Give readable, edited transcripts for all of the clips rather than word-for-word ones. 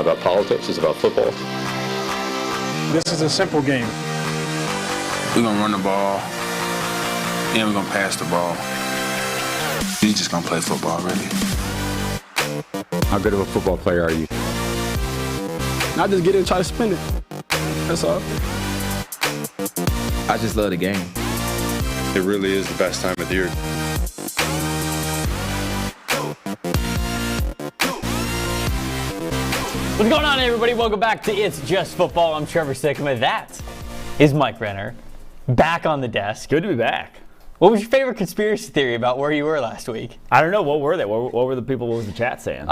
not about politics, it's about football. This is a simple game. We're going to run the ball, and we're going to pass the ball. We're just going to play football, really. How good of a football player are you? Not just get in and try to spin it. That's all. I just love the game. It really is the best time of the year. What's going on, everybody? Welcome back to It's Just Football. I'm Trevor Sikkema. That is Mike Renner, back on the desk. Good to be back. What was your favorite conspiracy theory about where you were last week? I don't know. What were they? What were the people? What was the chat saying?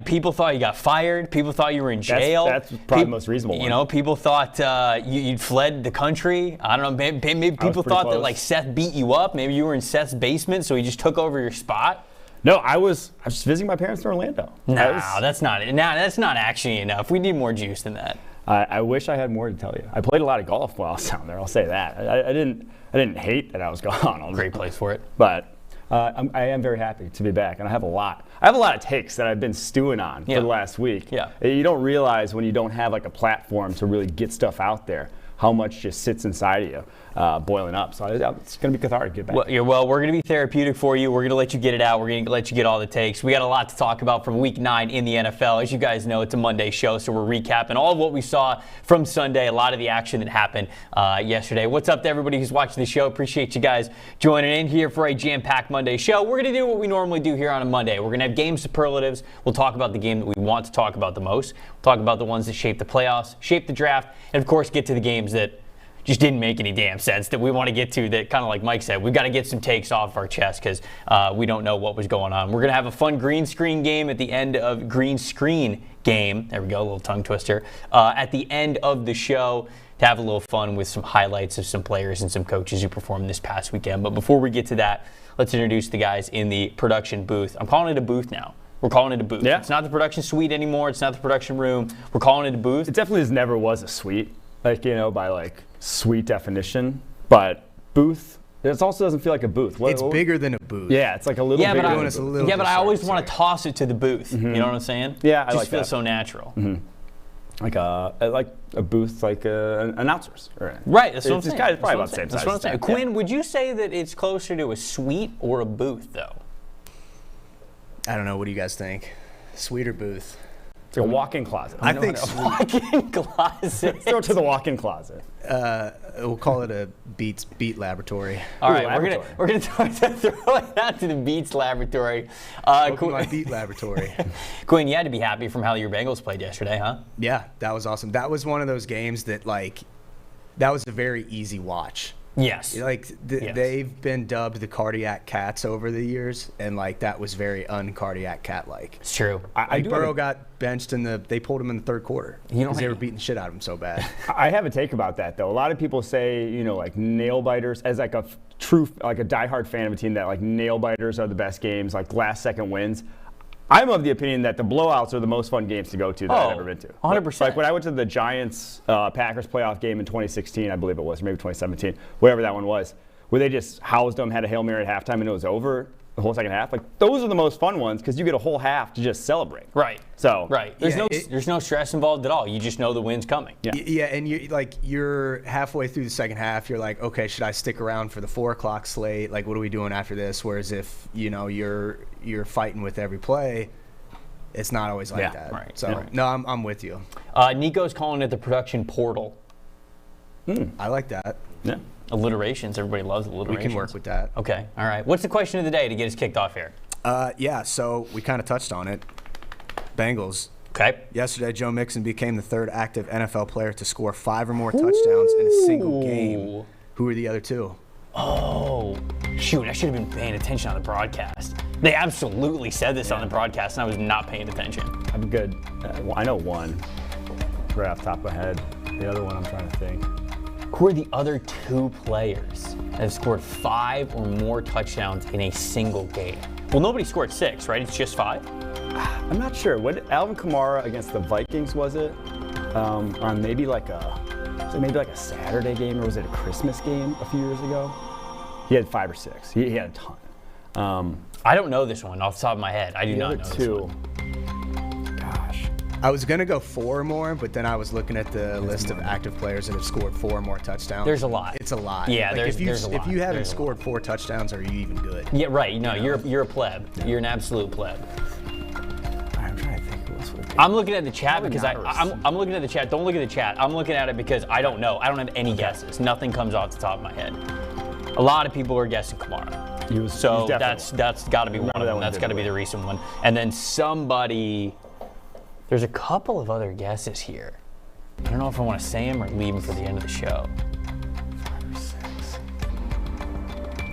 People thought you got fired. People thought you were in jail. That's probably the most reasonable one. You know, people thought you'd fled the country. I don't know. Maybe people thought that like Seth beat you up. Maybe you were in Seth's basement, so he just took over your spot. No, I was just visiting my parents in Orlando. No, that's not it. No, that's not actually enough. We need more juice than that. I wish I had more to tell you. I played a lot of golf while I was down there. I'll say that. I didn't hate that I was gone. Great place for it. But I am very happy to be back, and I have a lot of takes that I've been stewing on for the last week. Yeah. You don't realize when you don't have like a platform to really get stuff out there how much just sits inside of you, boiling up. So it's going to be cathartic to get back. Well, we're going to be therapeutic for you. We're going to let you get it out. We're going to let you get all the takes. We got a lot to talk about from Week 9 in the NFL. As you guys know, it's a Monday show, so we're recapping all of what we saw from Sunday, a lot of the action that happened yesterday. What's up to everybody who's watching the show? Appreciate you guys joining in here for a jam-packed Monday show. We're going to do what we normally do here on a Monday. We're going to have game superlatives. We'll talk about the game that we want to talk about the most. We'll talk about the ones that shape the playoffs, shape the draft, and, of course, get to the games that just didn't make any damn sense that we want to get to, that kind of like Mike said, we've got to get some takes off our chest because we don't know what was going on. We're going to have a fun green screen game at the end of green screen game. There we go, a little tongue twister. At the end of the show to have a little fun with some highlights of some players and some coaches who performed this past weekend. But before we get to that, let's introduce the guys in the production booth. I'm calling it a booth now. We're calling it a booth. Yeah. It's not the production suite anymore. It's not the production room. We're calling it a booth. It definitely never was a suite, by suite definition, but booth. It also doesn't feel like a booth. It's bigger than a booth. Yeah, it's like a little bigger. But I always want to toss it to the booth. Mm-hmm. You know what I'm saying? Yeah, I just feels so natural. Mm-hmm. Like a booth, like announcers. Right. That's what I'm saying. It's probably about the same size. That's what I'm saying. Quinn, would you say that it's closer to a suite or a booth, though? I don't know. What do you guys think? Suite or booth? It's like a walk-in closet. I think walk-in closet. Let's go to the walk-in closet. We'll call it a Beat laboratory. All right, we're gonna throw it out to the Beats laboratory. My Beat laboratory. Quinn, you had to be happy from how your Bengals played yesterday, huh? Yeah, that was awesome. That was one of those games that that was a very easy watch. Yes. Yes. They've been dubbed the cardiac cats over the years, and that was very un-cardiac cat-like. It's true. Burrow got benched they pulled him in the third quarter because they were beating the shit out of him so bad. I have a take about that though. A lot of people say, nail biters, as a diehard fan of a team, that nail biters are the best games, last second wins. I'm of the opinion that the blowouts are the most fun games to go to that I've ever been to. 100%. When I went to the Giants-Packers playoff game in 2016, I believe it was, or maybe 2017, whatever that one was, where they just housed them, had a Hail Mary at halftime, and it was over the whole second half. Those are the most fun ones because you get a whole half to just celebrate. Right. Right. There's no stress involved at all. You just know the win's coming. Yeah, and you're halfway through the second half. You're like, okay, should I stick around for the 4 o'clock slate? What are we doing after this? Whereas if you're fighting with every play, it's not always like that. Right. So no, I'm with you. Nico's calling it the production portal. I like that. Yeah. Alliterations. Everybody loves alliterations. We can work with that. Okay. All right. What's the question of the day to get us kicked off here? So we kind of touched on it. Bengals. Okay. Yesterday, Joe Mixon became the third active NFL player to score 5 or more touchdowns in a single game. Who are the other two? Oh, shoot. I should have been paying attention on the broadcast. They absolutely said this on the broadcast, and I was not paying attention. I'm good. I know one right off the top of my head. The other one I'm trying to think. Who are the other 2 players that have scored 5 or more touchdowns in a single game? Well, nobody scored 6, right? It's just 5? I'm not sure. What Alvin Kamara against the Vikings was it? On maybe a Saturday game, or was it a Christmas game a few years ago? He had 5 or 6. He had a ton. I don't know this one off the top of my head. I do not know this one. Gosh. I was gonna go 4 more, but then I was looking at the list of active players that have scored 4 or more touchdowns. There's a lot. It's a lot. Yeah, like there's a lot. If you haven't There's a scored 4 touchdowns, are you even good? Yeah, right. No, you're a pleb. You're an absolute pleb. I'm trying to think who else would be. I'm looking at the chat because not I'm looking at the chat. Don't look at the chat. I'm looking at it because I don't know. I don't have any guesses. Nothing comes off the top of my head. A lot of people are guessing Kamara. So that's got to be one of them. That's got to be the recent one. And then somebody. There's a couple of other guesses here. I don't know if I want to say them or leave them for the end of the show. 5 or 6.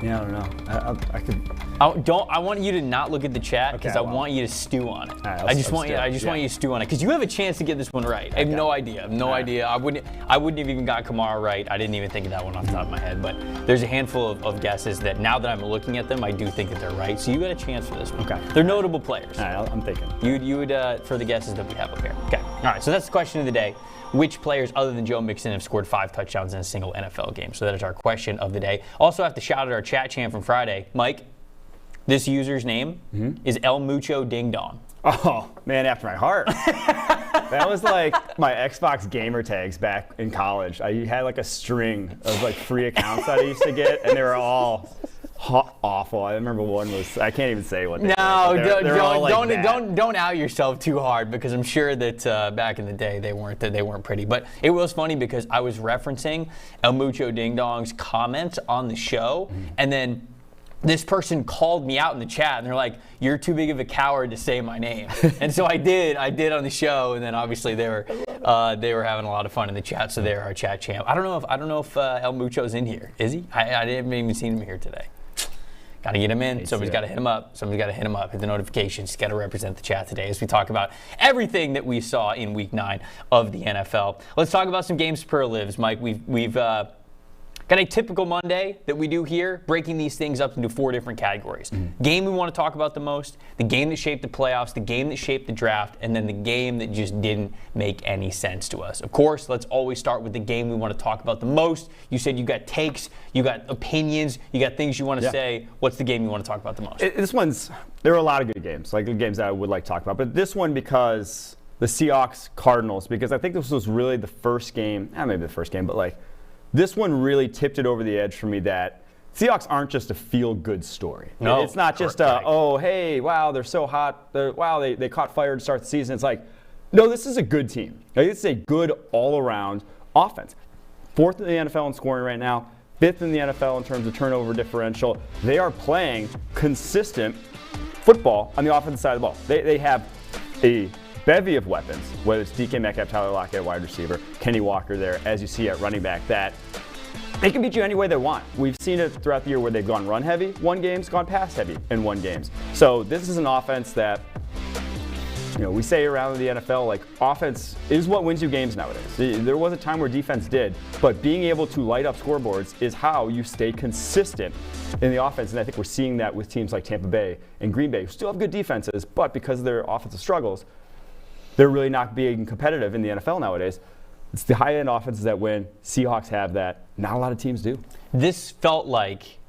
Yeah, I don't know. I could. I want you to not look at the chat because Okay, I want you to stew on it. Right, I just want you to stew on it because you have a chance to get this one right. I have no idea. I wouldn't have even got Kamara right. I didn't even think of that one off the top of my head. But there's a handful of guesses that now that I'm looking at them, I do think that they're right. So you got a chance for this one. Okay. They're notable players. All right, I'm thinking. You would for the guesses that we have up here. Okay. All right. So that's the question of the day. Which players other than Joe Mixon have scored 5 touchdowns in a single NFL game? So that is our question of the day. Also have to shout out our chat champ from Friday, Mike. This user's name is El Mucho Ding Dong. Oh, man, after my heart. That was like my Xbox gamer tags back in college. I had like a string of like free accounts that I used to get, and they were all awful. I remember one was, I can't even say what they were. Don't out yourself too hard because I'm sure that back in the day they weren't pretty. But it was funny because I was referencing El Mucho Ding Dong's comments on the show, and then this person called me out in the chat, and they're like, "You're too big of a coward to say my name." And so I did on the show, and then obviously they were having a lot of fun in the chat, so they're our chat champ. I don't know if El Mucho's in here. Is he? I haven't even seen him here today. Got to get him in. Somebody's got to hit him up. Hit the notifications. He's got to represent the chat today as we talk about everything that we saw in Week 9 of the NFL. Let's talk about some game superlatives, Mike. We've got a typical Monday that we do here, breaking these things up into 4 different categories. Game we want to talk about the most, the game that shaped the playoffs, the game that shaped the draft, and then the game that just didn't make any sense to us. Of course, let's always start with the game we want to talk about the most. You said you got takes, you got opinions, you got things you want to say. What's the game you want to talk about the most? There were a lot of good games, like good games that I would like to talk about. But this one because the Seahawks Cardinals, because I think this was really the first game, maybe the first game, but like, this one really tipped it over the edge for me that Seahawks aren't just a feel-good story. No, it's not just hey, wow, they're so hot. They caught fire to start the season. It's like, no, this is a good team. Like, it's a good all-around offense. 4th in the NFL in scoring right now, 5th in the NFL in terms of turnover differential. They are playing consistent football on the offensive side of the ball. They have a bevy of weapons, whether it's DK Metcalf, Tyler Lockett at wide receiver, Kenny Walker there, as you see at running back, that they can beat you any way they want. We've seen it throughout the year where they've gone run heavy one game's, gone pass heavy in one games. So this is an offense that, we say around the NFL, like, offense is what wins you games nowadays. There was a time where defense did, but being able to light up scoreboards is how you stay consistent in the offense. And I think we're seeing that with teams like Tampa Bay and Green Bay, who still have good defenses, but because of their offensive struggles, they're really not being competitive in the NFL nowadays. It's the high-end offenses that win. Seahawks have that. Not a lot of teams do. This felt like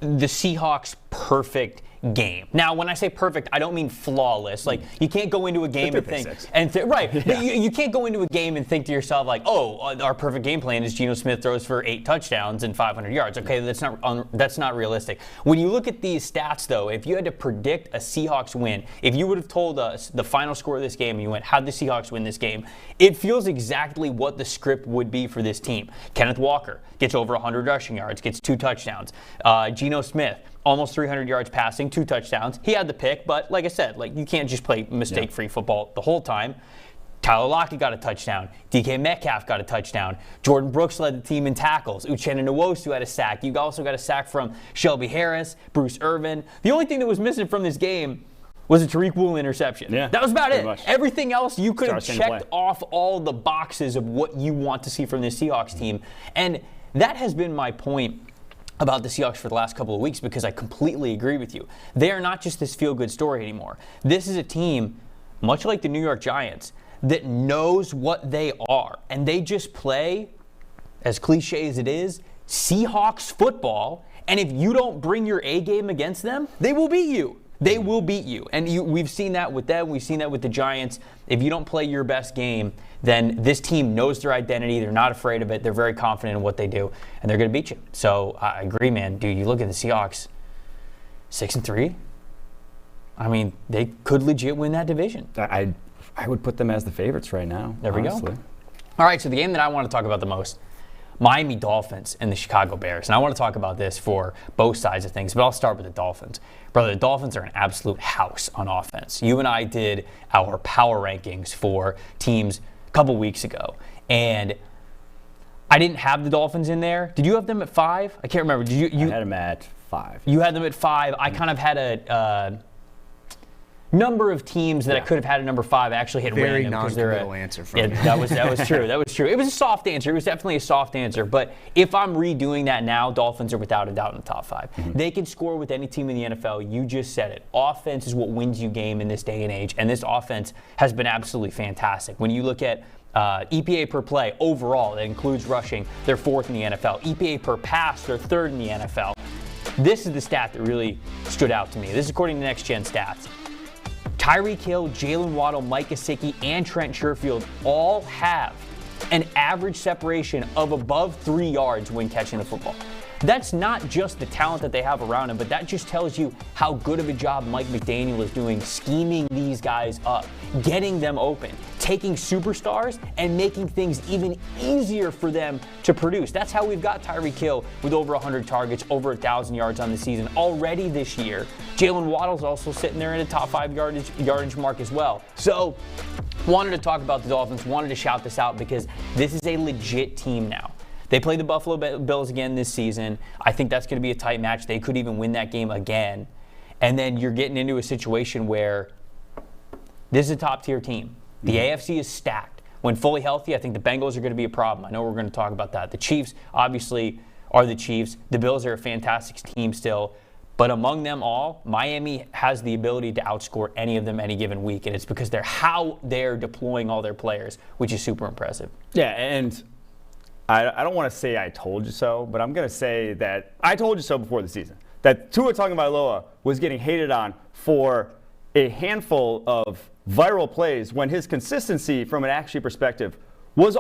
the Seahawks' perfect game. Now, when I say perfect, I don't mean flawless. Like, you can't go into a game and think, you can't go into a game and think to yourself like, our perfect game plan is Geno Smith throws for 8 touchdowns and 500 yards. Okay, that's not realistic. When you look at these stats, though, if you had to predict a Seahawks win, if you would have told us the final score of this game and you went, how'd the Seahawks win this game? It feels exactly what the script would be for this team. Kenneth Walker gets over 100 rushing yards, gets 2 touchdowns. Geno Smith, almost 300 yards passing, 2 touchdowns. He had the pick, but like I said, you can't just play mistake-free football the whole time. Tyler Lockett got a touchdown. DK Metcalf got a touchdown. Jordan Brooks led the team in tackles. Uchenna Nwosu had a sack. You also got a sack from Shelby Harris, Bruce Irvin. The only thing that was missing from this game was a Tariq Woolen interception. Yeah, that was about it. much. Everything else, you could have checked off all the boxes of what you want to see from this Seahawks team. And that has been my point about the Seahawks for the last couple of weeks, because I completely agree with you. They are not just this feel-good story anymore. This is a team, much like the New York Giants, that knows what they are. And they just play, as cliche as it is, Seahawks football. And if you don't bring your A game against them, they will beat you. They will beat you. And we've seen that with them. We've seen that with the Giants. If you don't play your best game, then this team knows their identity. They're not afraid of it. They're very confident in what they do, and they're going to beat you. So I agree, man. Dude, you look at the Seahawks, 6-3. I mean, they could legit win that division. I would put them as the favorites right now. There we honestly. go. All right, so the game that I want to talk about the most, Miami Dolphins and the Chicago Bears. And I want to talk about this for both sides of things, but I'll start with the Dolphins. Brother, the Dolphins are an absolute house on offense. You and I did our power rankings for teams a couple weeks ago, and I didn't have the Dolphins in there. Did you have them at 5? I can't remember. Did you? I had them at 5. You had them at 5. I kind of had a number of teams that I could have had at number 5. I actually hit Very random because non-committal answer from me. that was true. That was true. It was a soft answer. It was definitely a soft answer. But if I'm redoing that now, Dolphins are without a doubt in the top 5. They can score with any team in the NFL. You just said it. Offense is what wins you game in this day and age, and this offense has been absolutely fantastic. When you look at EPA per play overall, that includes rushing, they're 4th in the NFL. EPA per pass, they're 3rd in the NFL. This is the stat that really stood out to me. This is according to Next Gen Stats. Tyreek Hill, Jalen Waddle, Mike Gesicki, and Trent Sherfield all have an average separation of above 3 yards when catching the football. That's not just the talent that they have around him, but that just tells you how good of a job Mike McDaniel is doing scheming these guys up, getting them open, taking superstars and making things even easier for them to produce. That's how we've got Tyreek Hill with over 100 targets, over 1,000 yards on the season already this year. Jalen Waddle's also sitting there in the top 5 yardage mark as well. So, wanted to talk about the Dolphins, wanted to shout this out because this is a legit team now. They play the Buffalo Bills again this season. I think that's going to be a tight match. They could even win that game again. And then you're getting into a situation where this is a top-tier team. The AFC is stacked. When fully healthy, I think the Bengals are going to be a problem. I know we're going to talk about that. The Chiefs, obviously, are the Chiefs. The Bills are a fantastic team still. But among them all, Miami has the ability to outscore any of them any given week. And it's because how they're deploying all their players, which is super impressive. Yeah, and I don't want to say I told you so, but I'm going to say that I told you so before the season. That Tua Tagovailoa was getting hated on for a handful of viral plays when his consistency from an accuracy perspective was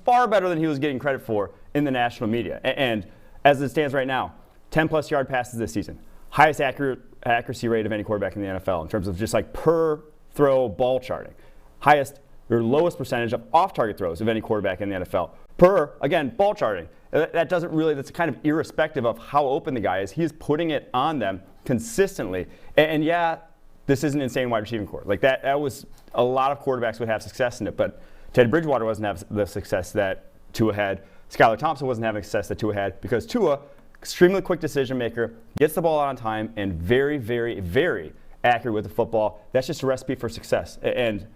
far better than he was getting credit for in the national media. And as it stands right now, 10-plus yard passes this season. Highest accuracy rate of any quarterback in the NFL in terms of just like per throw ball charting. Highest or lowest percentage of off-target throws of any quarterback in the NFL. Per, again, ball charting. That's kind of irrespective of how open the guy is. He's putting it on them consistently. And yeah, this is an insane wide receiving core. Like that was, a lot of quarterbacks would have success in it, but Teddy Bridgewater wasn't having the success that Tua had. Skylar Thompson wasn't having success that Tua had because Tua, extremely quick decision maker, gets the ball out on time, and very, very, very accurate with the football. That's just a recipe for success. And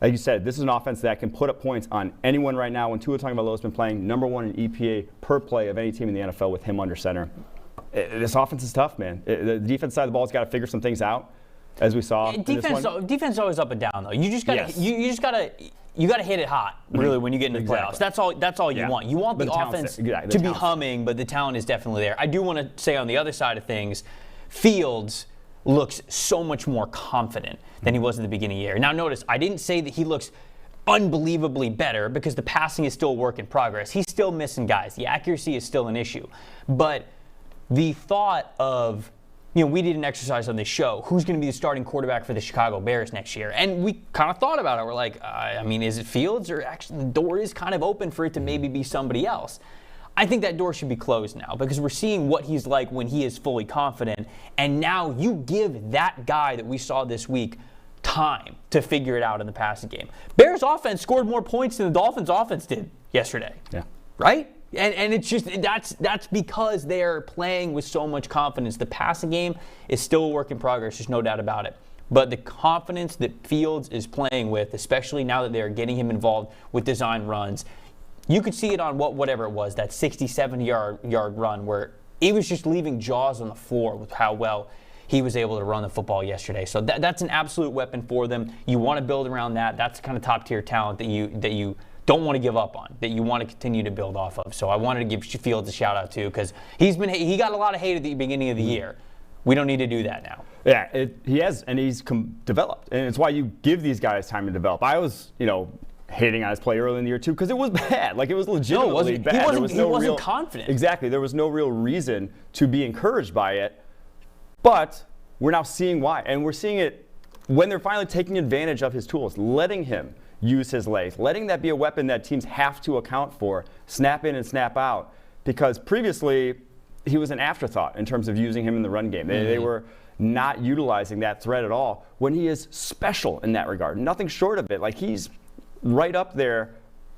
like you said, this is an offense that can put up points on anyone right now. When Tua Tagovailoa has been playing number 1 in EPA per play of any team in the NFL with him under center. This offense is tough, man. The defense side of the ball has got to figure some things out, as we saw. Defense is always up and down, though. You just got you got to hit it hot, really, when you get into the playoffs. That's all you want. You want the offense to be humming, but the talent is definitely there. I do want to say on the other side of things, Fields looks so much more confident than he was in the beginning of the year. Now notice, I didn't say that he looks unbelievably better because the passing is still a work in progress. He's still missing guys. The accuracy is still an issue. But the thought of, we did an exercise on this show, who's going to be the starting quarterback for the Chicago Bears next year? And we kind of thought about it. We're like, is it Fields, or actually the door is kind of open for it to maybe be somebody else? I think that door should be closed now because we're seeing what he's like when he is fully confident. And now you give that guy that we saw this week time to figure it out in the passing game. Bears offense scored more points than the Dolphins offense did yesterday. Yeah. Right? And it's just, that's because they're playing with so much confidence. The passing game is still a work in progress, there's no doubt about it. But the confidence that Fields is playing with, especially now that they're getting him involved with design runs, you could see it on whatever it was, that 60, 70-yard run where he was just leaving jaws on the floor with how well he was able to run the football yesterday. So that's an absolute weapon for them. You want to build around that. That's the kind of top-tier talent that you don't want to give up on, that you want to continue to build off of. So I wanted to give Fields a shout-out too because he got a lot of hate at the beginning of the year. We don't need to do that now. Yeah, he has, and he's developed, and it's why you give these guys time to develop. I was, hating on his play early in the year too, because it was bad. Like, it was legitimately bad. He wasn't confident. Exactly. There was no real reason to be encouraged by it, but we're now seeing why, and we're seeing it when they're finally taking advantage of his tools, letting him use his legs, letting that be a weapon that teams have to account for, snap in and snap out, because previously he was an afterthought in terms of using him in the run game. They were not utilizing that threat at all, when he is special in that regard. Nothing short of it. Like, he's right up there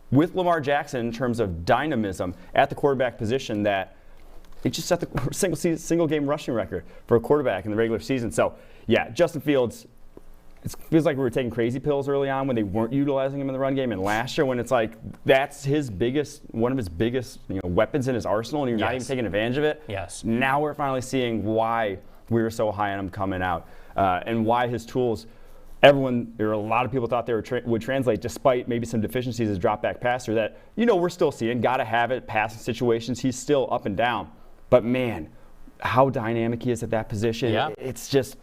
with Lamar Jackson in terms of dynamism at the quarterback position, that he just set the single game rushing record for a quarterback in the regular season. So, yeah, Justin Fields, it feels like we were taking crazy pills early on when they weren't utilizing him in the run game, and last year when it's like that's one of his biggest weapons in his arsenal, and you're not even taking advantage of it. Yes. Now we're finally seeing why we were so high on him coming out, and why his tools, a lot of people thought they would translate, despite maybe some deficiencies as drop back passer that we're still seeing. Got to have it. Passing situations, he's still up and down. But man, how dynamic he is at that position. Yeah. It's just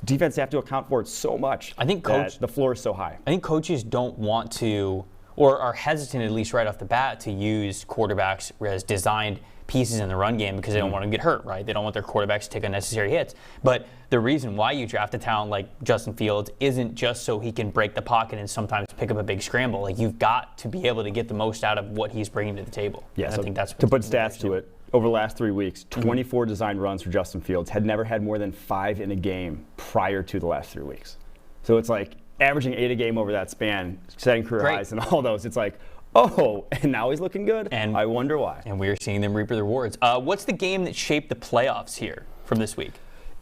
defense have to account for it so much. I think the floor is so high. I think coaches don't want to, or are hesitant at least right off the bat, to use quarterbacks as designed pieces in the run game, because they don't want them to get hurt, right? They don't want their quarterbacks to take unnecessary hits. But the reason why you draft a talent like Justin Fields isn't just so he can break the pocket and sometimes pick up a big scramble. Like, you've got to be able to get the most out of what he's bringing to the table. Yeah, and so I think that's to put stats to it. Over the last 3 weeks, 24 designed runs for Justin Fields. Had never had more than 5 in a game prior to the last 3 weeks. So it's like averaging 8 a game over that span, setting career highs and all those. It's like, oh, and now he's looking good? And I wonder why. And we're seeing them reap the rewards. What's the game that shaped the playoffs here from this week?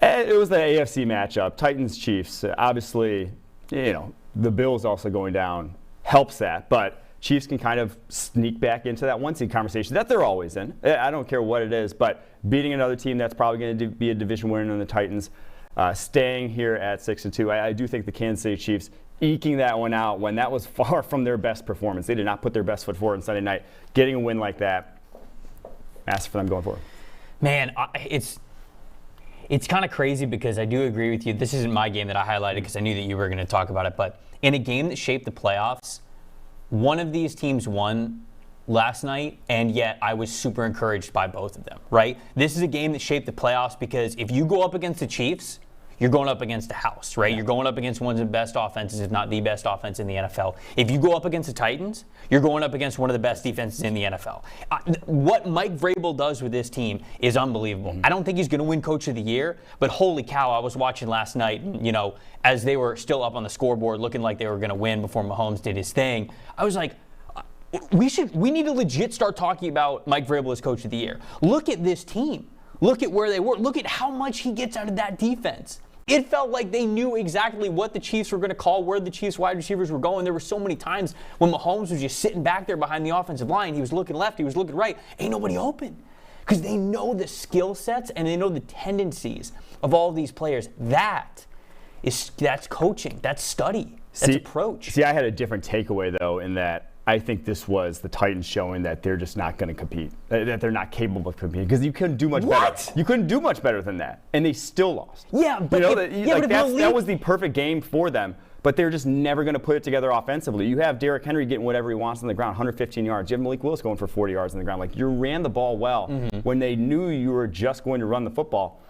It was the AFC matchup, Titans-Chiefs. Obviously, the Bills also going down helps that, but Chiefs can kind of sneak back into that one-seed conversation that they're always in. I don't care what it is, but beating another team that's probably going to be a division winner in the Titans, staying here at 6-2. I do think the Kansas City Chiefs eking that one out when that was far from their best performance. They did not put their best foot forward on Sunday night. Getting a win like that, ask for them going forward. Man, it's kind of crazy, because I do agree with you. This isn't my game that I highlighted because I knew that you were going to talk about it, but in a game that shaped the playoffs, one of these teams won last night, and yet I was super encouraged by both of them, right? This is a game that shaped the playoffs, because if you go up against the Chiefs, you're going up against a house, right? You're going up against one of the best offenses, if not the best offense in the NFL. If you go up against the Titans, you're going up against one of the best defenses in the NFL. What Mike Vrabel does with this team is unbelievable. I don't think he's going to win Coach of the Year, but holy cow, I was watching last night, as they were still up on the scoreboard looking like they were going to win before Mahomes did his thing. I was like, we need to legit start talking about Mike Vrabel as Coach of the Year. Look at this team. Look at where they were. Look at how much he gets out of that defense. It felt like they knew exactly what the Chiefs were going to call, where the Chiefs wide receivers were going. There were so many times when Mahomes was just sitting back there behind the offensive line. He was looking left, he was looking right. Ain't nobody open. Because they know the skill sets and they know the tendencies of all of these players. That's coaching. That's study. That's approach. See, I had a different takeaway, though, in that I think this was the Titans showing that they're just not going to compete, that they're not capable of competing, because you couldn't do much better. You couldn't do much better than that, and they still lost. Yeah, but that was the perfect game for them, but they're just never going to put it together offensively. You have Derrick Henry getting whatever he wants on the ground, 115 yards. You have Malik Willis going for 40 yards on the ground. Like, you ran the ball well when they knew you were just going to run the football,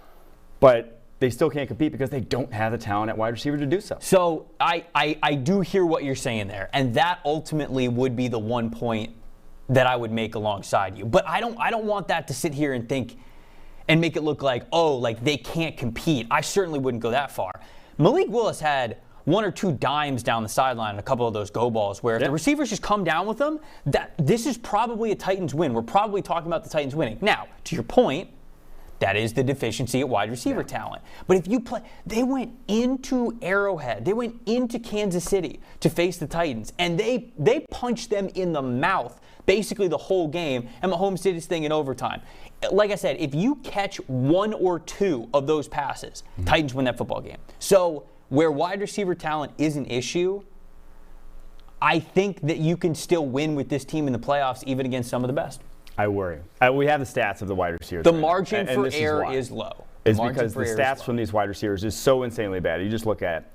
but they still can't compete because they don't have the talent at wide receiver to do so. So I do hear what you're saying there, and that ultimately would be the one point that I would make alongside you. But I don't want that to sit here and think and make it look like, oh, like they can't compete. I certainly wouldn't go that far. Malik Willis had 1 or 2 dimes down the sideline, a couple of those go balls where if the receivers just come down with them, this is probably a Titans win. We're probably talking about the Titans winning. Now, to your point, that is the deficiency at wide receiver talent. But if you play, they went into Arrowhead, they went into Kansas City to face the Titans, and they punched them in the mouth basically the whole game, and Mahomes did his thing in overtime. Like I said, if you catch 1 or 2 of those passes, Titans win that football game. So where wide receiver talent is an issue, I think that you can still win with this team in the playoffs, even against some of the best. I worry. We have the stats of the wide receivers. The right now, margin and for this error is low. Is because the stats from these wide receivers is so insanely bad. You just look at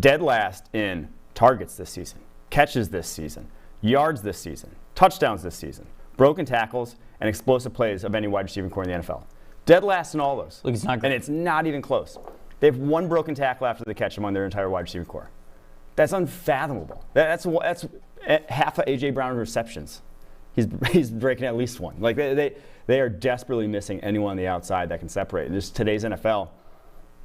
dead last in targets this season, catches this season, yards this season, touchdowns this season, broken tackles, and explosive plays of any wide receiving core in the NFL. Dead last in all those. Look, it's not great. And it's not even close. They have one broken tackle after the catch among their entire wide receiving core. That's unfathomable. That's half of A.J. Brown's receptions. He's breaking at least one. Like they are desperately missing anyone on the outside that can separate. And just today's NFL,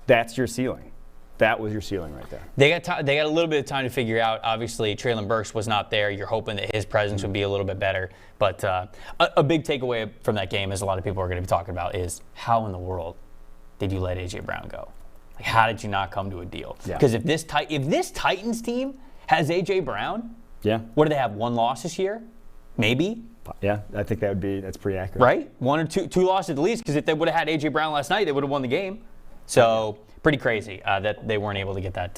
that's your ceiling. That was your ceiling right there. They got a little bit of time to figure out. Obviously, Treylon Burks was not there. You're hoping that his presence would be a little bit better. But a big takeaway from that game, as a lot of people are going to be talking about, is how in the world did you let A.J. Brown go? Like, how did you not come to a deal? Because if this Titans team has A.J. Brown, what do they have? 1 loss this year? Maybe? Yeah, I think that's pretty accurate. Right? 1 or 2 losses at least, because if they would have had A.J. Brown last night, they would have won the game. So pretty crazy that they weren't able to get that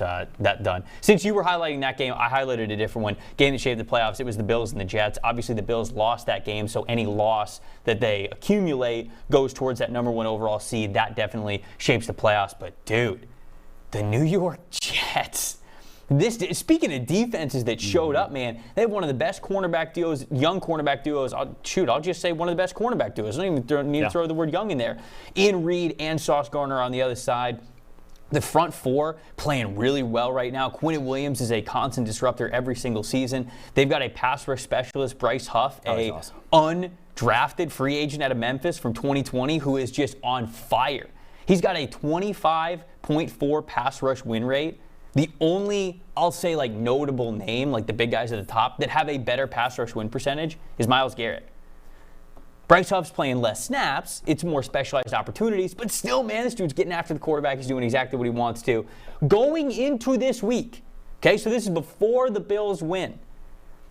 done. Since you were highlighting that game, I highlighted a different one. Game that shaped the playoffs, it was the Bills and the Jets. Obviously, the Bills lost that game, so any loss that they accumulate goes towards that number 1 overall seed. That definitely shapes the playoffs. But, dude, the New York Jets. Speaking of defenses that showed up, man, they have one of the best cornerback duos, young cornerback duos. I'll just say one of the best cornerback duos. I don't even need to throw the word young in there. Ian Reed and Sauce Gardner on the other side. The front 4 playing really well right now. Quinnen Williams is a constant disruptor every single season. They've got a pass rush specialist, Bryce Huff, undrafted free agent out of Memphis from 2020 who is just on fire. He's got a 25.4 pass rush win rate. The only, I'll say, like, notable name, like the big guys at the top, that have a better pass rush win percentage is Myles Garrett. Bryce Huff's playing less snaps. It's more specialized opportunities. But still, man, this dude's getting after the quarterback. He's doing exactly what he wants to. Going into this week, okay, so this is before the Bills win.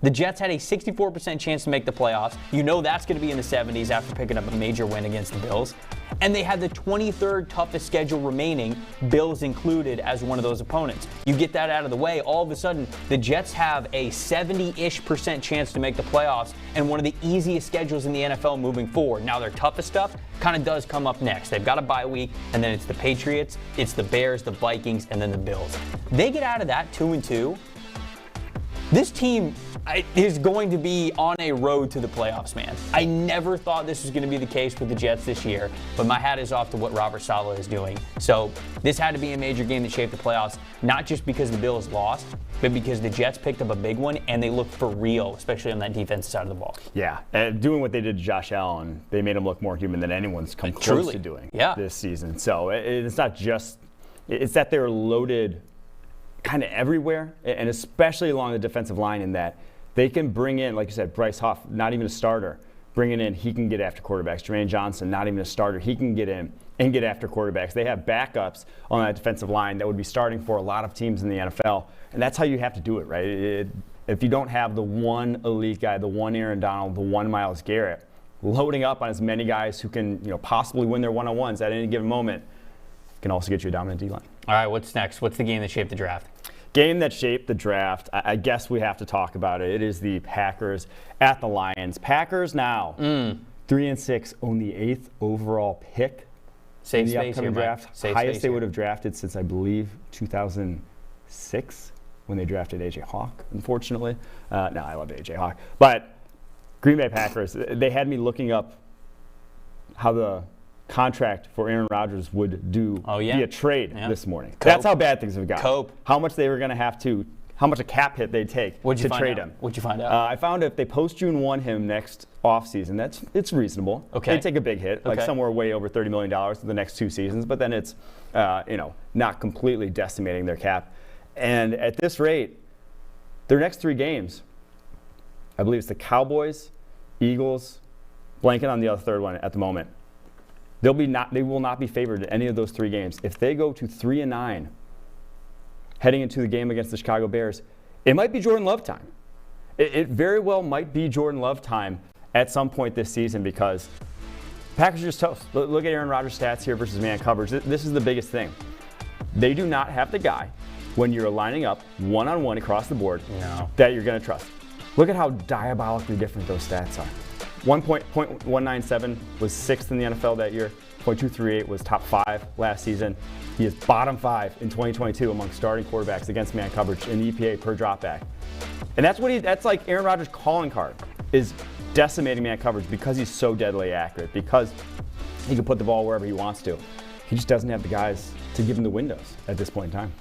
The Jets had a 64% chance to make the playoffs. You know that's going to be in the 70s after picking up a major win against the Bills. And they had the 23rd toughest schedule remaining, Bills included, as one of those opponents. You get that out of the way, all of a sudden, the Jets have a 70-ish% chance to make the playoffs and one of the easiest schedules in the NFL moving forward. Now, their toughest stuff kind of does come up next. They've got a bye week, and then it's the Patriots, it's the Bears, the Vikings, and then the Bills. They get out of that 2-2. This team is going to be on a road to the playoffs, man. I never thought this was going to be the case with the Jets this year, but my hat is off to what Robert Saleh is doing. So this had to be a major game that shaped the playoffs, not just because the Bills lost, but because the Jets picked up a big one and they looked for real, especially on that defensive side of the ball. Yeah, doing what they did to Josh Allen, they made him look more human than anyone's come close to doing this season. So it's not just, it's that they're loaded kind of everywhere, and especially along the defensive line, in that they can bring in, like you said, Bryce Huff, not even a starter, bringing in, he can get after quarterbacks. Jermaine Johnson, not even a starter, he can get in and get after quarterbacks. They have backups on that defensive line that would be starting for a lot of teams in the NFL, and that's how you have to do it, right? If you don't have the one elite guy, the one Aaron Donald, the one Myles Garrett, loading up on as many guys who can, possibly win their one-on-ones at any given moment, can also get you a dominant D-line. All right, what's next? What's the game that shaped the draft? Game that shaped the draft, I guess we have to talk about it. It is the Packers at the Lions. Packers now 3-6, own the 8th overall pick in the upcoming draft. Highest they would have drafted since, I believe, 2006 when they drafted A.J. Hawk, unfortunately. No, I love A.J. Hawk. But Green Bay Packers, they had me looking up how the contract for Aaron Rodgers would do via trade this morning. That's how bad things have gotten. How much they were going to have to, how much a cap hit they'd take to trade him. What'd you find out? I found if they post June 1 him next offseason, it's reasonable. Okay. They'd take a big hit, like somewhere way over $30 million for the next 2 seasons, but then it's not completely decimating their cap. And at this rate, their next 3 games, I believe it's the Cowboys, Eagles, blanking on the other third one at the moment. They will not be favored in any of those 3 games. If they go to 3-9 heading into the game against the Chicago Bears, it might be Jordan Love time. It very well might be Jordan Love time at some point this season, because Packers are just tough. Look at Aaron Rodgers' stats here versus man coverage. This is the biggest thing. They do not have the guy when you're lining up one-on-one across the board that you're going to trust. Look at how diabolically different those stats are. .197 was 6th in the NFL that year. .238 was top 5 last season. He is bottom 5 in 2022 among starting quarterbacks against man coverage in the EPA per dropback. And that's like Aaron Rodgers' calling card, is decimating man coverage because he's so deadly accurate, because he can put the ball wherever he wants to. He just doesn't have the guys to give him the windows at this point in time.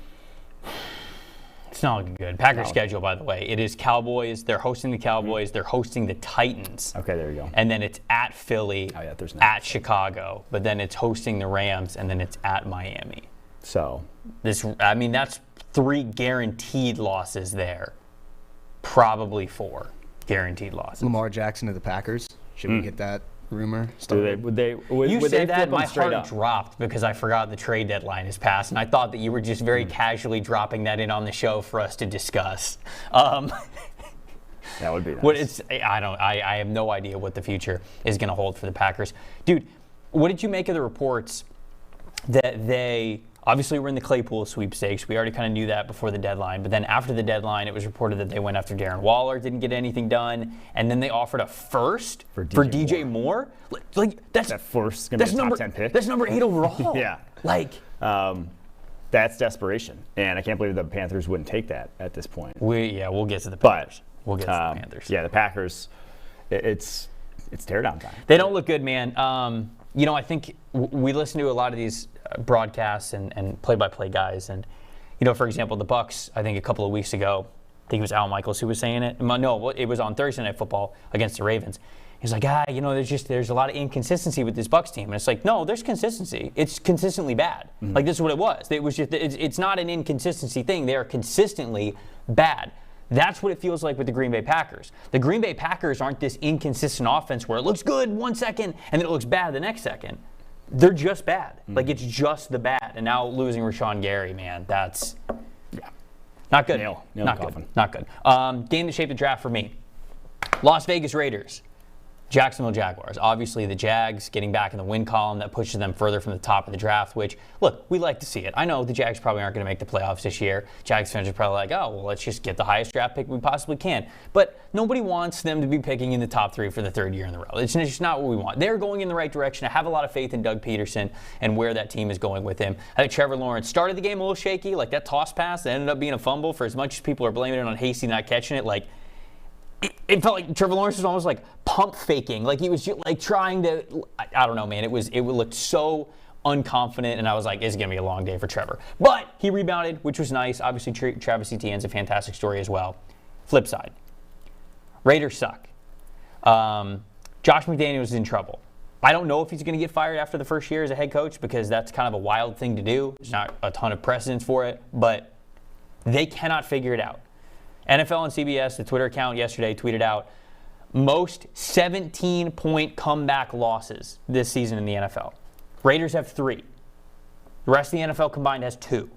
It's not looking good. Packers schedule, by the way, it is Cowboys. They're hosting the Cowboys. They're hosting the Titans. Okay, there you go. And then it's at Philly, at Chicago. But then it's hosting the Rams, and then it's at Miami. So that's 3 guaranteed losses there. Probably 4 guaranteed losses. Lamar Jackson to the Packers. Should we get that rumor started? You said that, my heart dropped because I forgot the trade deadline is passed, and I thought that you were just very casually dropping that in on the show for us to discuss. That would be nice. I have no idea what the future is going to hold for the Packers. Dude, what did you make of the reports that they obviously were in the Claypool sweepstakes? We already kind of knew that before the deadline. But then after the deadline, it was reported that they went after Darren Waller, didn't get anything done. And then they offered a first for DJ Moore. That's going to be a top 10 pick. That's number 8 overall. Yeah. That's desperation. And I can't believe the Panthers wouldn't take that at this point. We'll get to the Panthers. We'll get to the Panthers. Yeah, the Packers, it's teardown time. They don't look good, man. I think we listen to a lot of these broadcasts and play-by-play guys, and for example, the Bucs. I think a couple of weeks ago, I think it was Al Michaels who was saying it. No, it was on Thursday Night Football against the Ravens. He's like, there's a lot of inconsistency with this Bucs team, and it's like, no, there's consistency. It's consistently bad. Mm-hmm. Like, this is what it was. It was just it's not an inconsistency thing. They are consistently bad. That's what it feels like with the Green Bay Packers. The Green Bay Packers aren't this inconsistent offense where it looks good 1 second and then it looks bad the next second. They're just bad. Mm-hmm. Like, it's just the bad. And now losing Rashawn Gary, man, that's not good. Not good. Game to shape the draft for me. Las Vegas Raiders. Jacksonville Jaguars. Obviously, the Jags getting back in the win column, that pushes them further from the top of the draft, which, look, we like to see it. I know the Jags probably aren't going to make the playoffs this year. Jags fans are probably like, oh, well, let's just get the highest draft pick we possibly can. But nobody wants them to be picking in the top 3 for the 3rd year in a row. It's just not what we want. They're going in the right direction. I have a lot of faith in Doug Peterson and where that team is going with him. I think Trevor Lawrence started the game a little shaky, like that toss pass that ended up being a fumble. For as much as people are blaming it on Hasty not catching it, like, it felt like Trevor Lawrence was almost like pump faking. Like, he was just like trying to, I don't know, man. It looked so unconfident, and I was like, it's going to be a long day for Trevor. But he rebounded, which was nice. Obviously, Travis Etienne's a fantastic story as well. Flip side, Raiders suck. Josh McDaniels is in trouble. I don't know if he's going to get fired after the first year as a head coach, because that's kind of a wild thing to do. There's not a ton of precedence for it, but they cannot figure it out. NFL and CBS, the Twitter account yesterday, tweeted out most 17-point comeback losses this season in the NFL. Raiders have 3. The rest of the NFL combined has 2.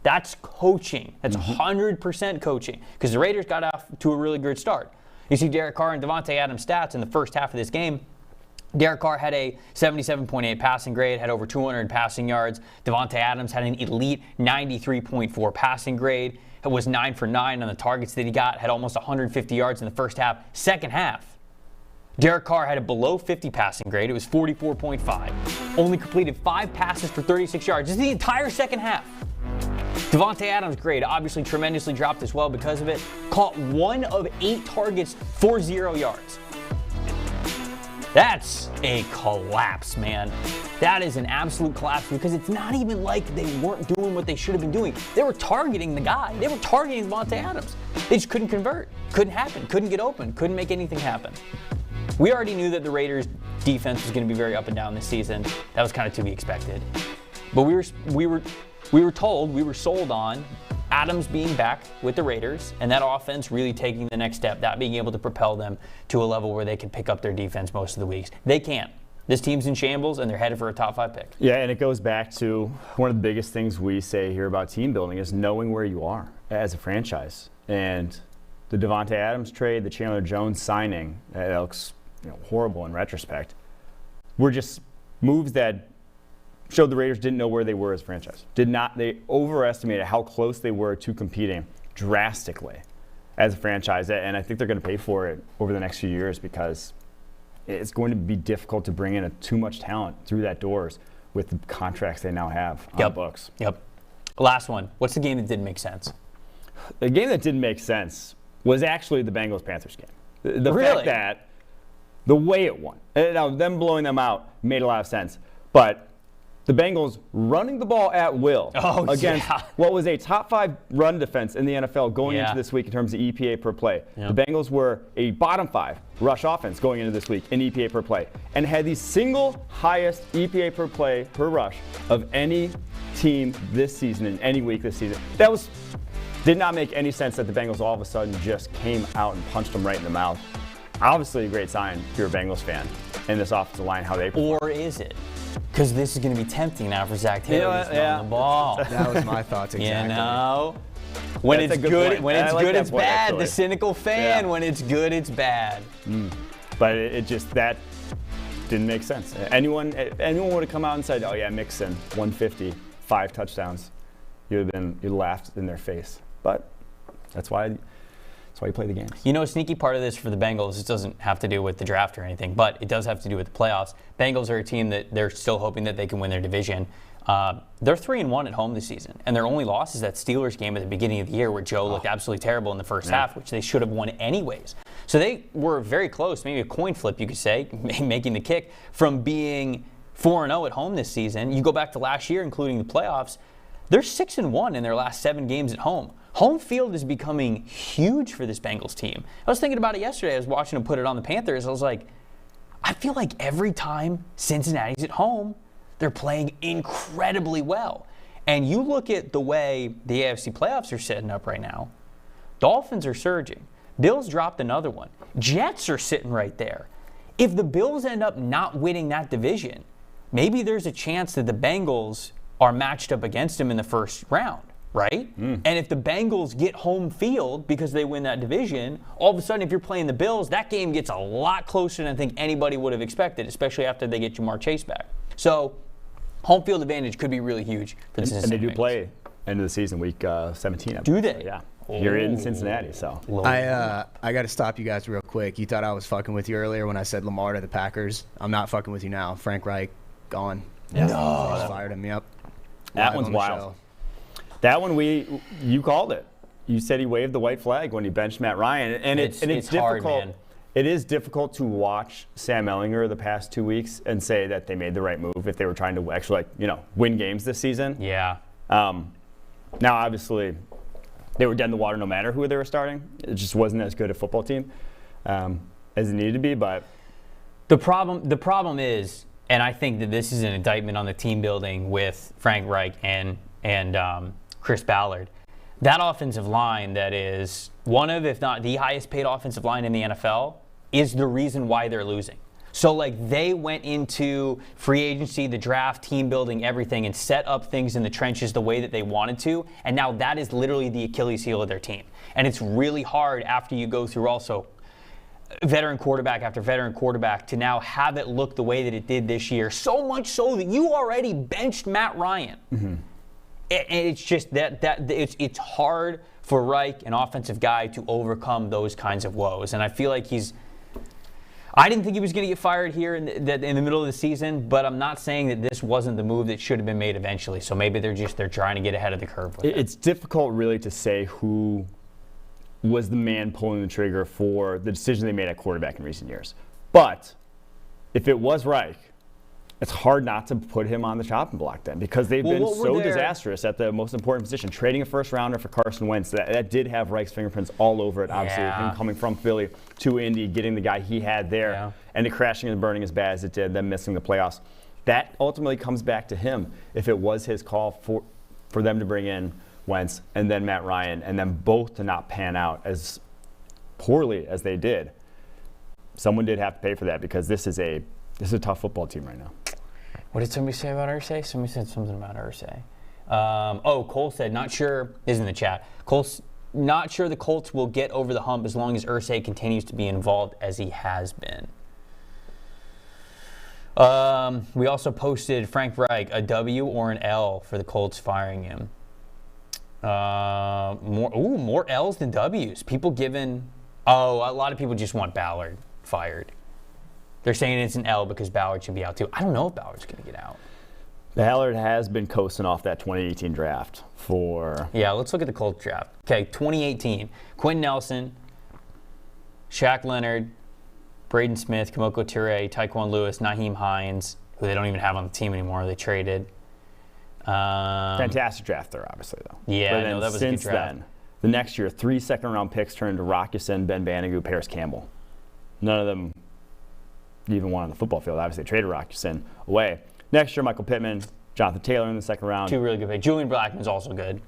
That's coaching. That's 100% coaching, because the Raiders got off to a really good start. You see Derek Carr and Davante Adams' stats in the first half of this game. Derek Carr had a 77.8 passing grade, had over 200 passing yards. Davante Adams had an elite 93.4 passing grade. It was 9 for 9 on the targets that he got, had almost 150 yards in the first half. Second half, Derek Carr had a below 50 passing grade. It was 44.5. Only completed 5 passes for 36 yards. This is the entire second half. Davante Adams' grade obviously tremendously dropped as well because of it. Caught 1 of 8 targets for 0 yards. That's a collapse, man. That is an absolute collapse, because it's not even like they weren't doing what they should have been doing. They were targeting the guy. They were targeting Davante Adams. They just couldn't convert. Couldn't happen. Couldn't get open. Couldn't make anything happen. We already knew that the Raiders' defense was going to be very up and down this season. That was kind of to be expected. But we were sold on Adams being back with the Raiders, and that offense really taking the next step, that being able to propel them to a level where they can pick up their defense most of the weeks. They can't. This team's in shambles, and they're headed for a top 5 pick. Yeah, and it goes back to one of the biggest things we say here about team building is knowing where you are as a franchise. And the Davante Adams trade, the Chandler Jones signing, that looks horrible in retrospect, were just moves that showed the Raiders didn't know where they were as a franchise. They overestimated how close they were to competing drastically as a franchise, and I think they're going to pay for it over the next few years, because it's going to be difficult to bring in too much talent through that doors with the contracts they now have on the books. Yep. Last one. What's the game that didn't make sense? The game that didn't make sense was actually the Bengals-Panthers game. The Really? fact that the way it won, now them blowing them out made a lot of sense, but the Bengals running the ball at will against what was a top 5 run defense in the NFL going into this week in terms of EPA per play. The Bengals were a bottom 5 rush offense going into this week in EPA per play and had the single highest EPA per play per rush of any team this season in any week this season. Did not make any sense that the Bengals all of a sudden just came out and punched them right in the mouth. Obviously a great sign if you're a Bengals fan in this offensive line, how they perform. Or is it? Because this is going to be tempting now for Zach Taylor to run the ball. That was my thoughts exactly. You know? When That's it's a good good, point. when it's I like good, that it's point, bad. actually. The cynical fan. Yeah. When it's good, it's bad. But it just, that didn't make sense. Anyone would have come out and said, oh yeah, Mixon, 150, 5 touchdowns. You laughed in their face. But that's why you play the games. You know, a sneaky part of this for the Bengals, it doesn't have to do with the draft or anything, but it does have to do with the playoffs. Bengals are a team that they're still hoping that they can win their division. They're 3-1 at home this season, and their only loss is that Steelers game at the beginning of the year where Joe looked absolutely terrible in the first half, which they should have won anyways. So they were very close, maybe a coin flip, you could say, making the kick from being 4-0 at home this season. You go back to last year, including the playoffs, they're 6-1 in their last 7 games at home. Home field is becoming huge for this Bengals team. I was thinking about it yesterday. I was watching them put it on the Panthers. I was like, I feel like every time Cincinnati's at home, they're playing incredibly well. And you look at the way the AFC playoffs are setting up right now. Dolphins are surging. Bills dropped another one. Jets are sitting right there. If the Bills end up not winning that division, maybe there's a chance that the Bengals are matched up against them in the first round. Right? And if the Bengals get home field because they win that division, all of a sudden if you're playing the Bills, that game gets a lot closer than I think anybody would have expected, especially after they get Jamar Chase back. So home field advantage could be really huge for the Cincinnati And they do Bengals. play end of the season, week 17. Do they? So, yeah. You're in Cincinnati, so. I got to stop you guys real quick. You thought I was fucking with you earlier when I said Lamar to the Packers. I'm not fucking with you now. Frank Reich, gone. Yeah. No. Just fired him, yep. That Live one's on the wild. show. That one you called it. You said he waved the white flag when he benched Matt Ryan, and it's difficult. hard, man. It is difficult to watch Sam Ehlinger the past 2 weeks and say that they made the right move if they were trying to actually win games this season. Yeah. Now obviously they were dead in the water no matter who they were starting. It just wasn't as good a football team as it needed to be. But The problem is, and I think that this is an indictment on the team building with Frank Reich and Chris Ballard. That offensive line that is one of, if not the highest paid offensive line in the NFL, is the reason why they're losing. So they went into free agency, the draft, team building, everything, and set up things in the trenches the way that they wanted to. And now that is literally the Achilles heel of their team. And it's really hard after you go through also veteran quarterback after veteran quarterback to now have it look the way that it did this year. So much so that you already benched Matt Ryan. Mm-hmm. And it's just it's hard for Reich, an offensive guy, to overcome those kinds of woes. And I feel like I didn't think he was going to get fired here in the middle of the season, but I'm not saying that this wasn't the move that should have been made eventually. So maybe they're trying to get ahead of the curve with it. It's difficult really to say who was the man pulling the trigger for the decision they made at quarterback in recent years. But if it was Reich, it's hard not to put him on the chopping block then, because they've been so disastrous at the most important position. Trading a first rounder for Carson Wentz, that did have Reich's fingerprints all over it, obviously, with him coming from Philly to Indy, getting the guy he had there, and it crashing and burning as bad as it did, then missing the playoffs. That ultimately comes back to him if it was his call for them to bring in Wentz and then Matt Ryan, and then both to not pan out as poorly as they did. Someone did have to pay for that, because this is a tough football team right now. What did somebody say about Irsay? Somebody said something about Irsay. Cole said, not sure, is in the chat. Cole's not sure the Colts will get over the hump as long as Irsay continues to be involved as he has been. We also posted Frank Reich, a W or an L for the Colts firing him. More L's than W's. People giving, a lot of people just want Ballard fired. They're saying it's an L because Ballard should be out too. I don't know if Ballard's going to get out. Ballard has been coasting off that 2018 draft for... Yeah, let's look at the Colts draft. Okay, 2018. Quentin Nelson, Shaq Leonard, Braden Smith, Kimoko Ture, Tyquan Lewis, Naheem Hines, who they don't even have on the team anymore. They traded. Fantastic draft there, obviously, though. Yeah, but then that was a good since draft. then, the next year, 3 second-round picks turned to Rock Ya-Sin, Ben Banigou, Paris Campbell. None of them even won on the football field. Obviously, they traded Rock Ya-Sin away. Next year, Michael Pittman, Jonathan Taylor in the second round. 2 really good picks. Julian Blackmon's also good.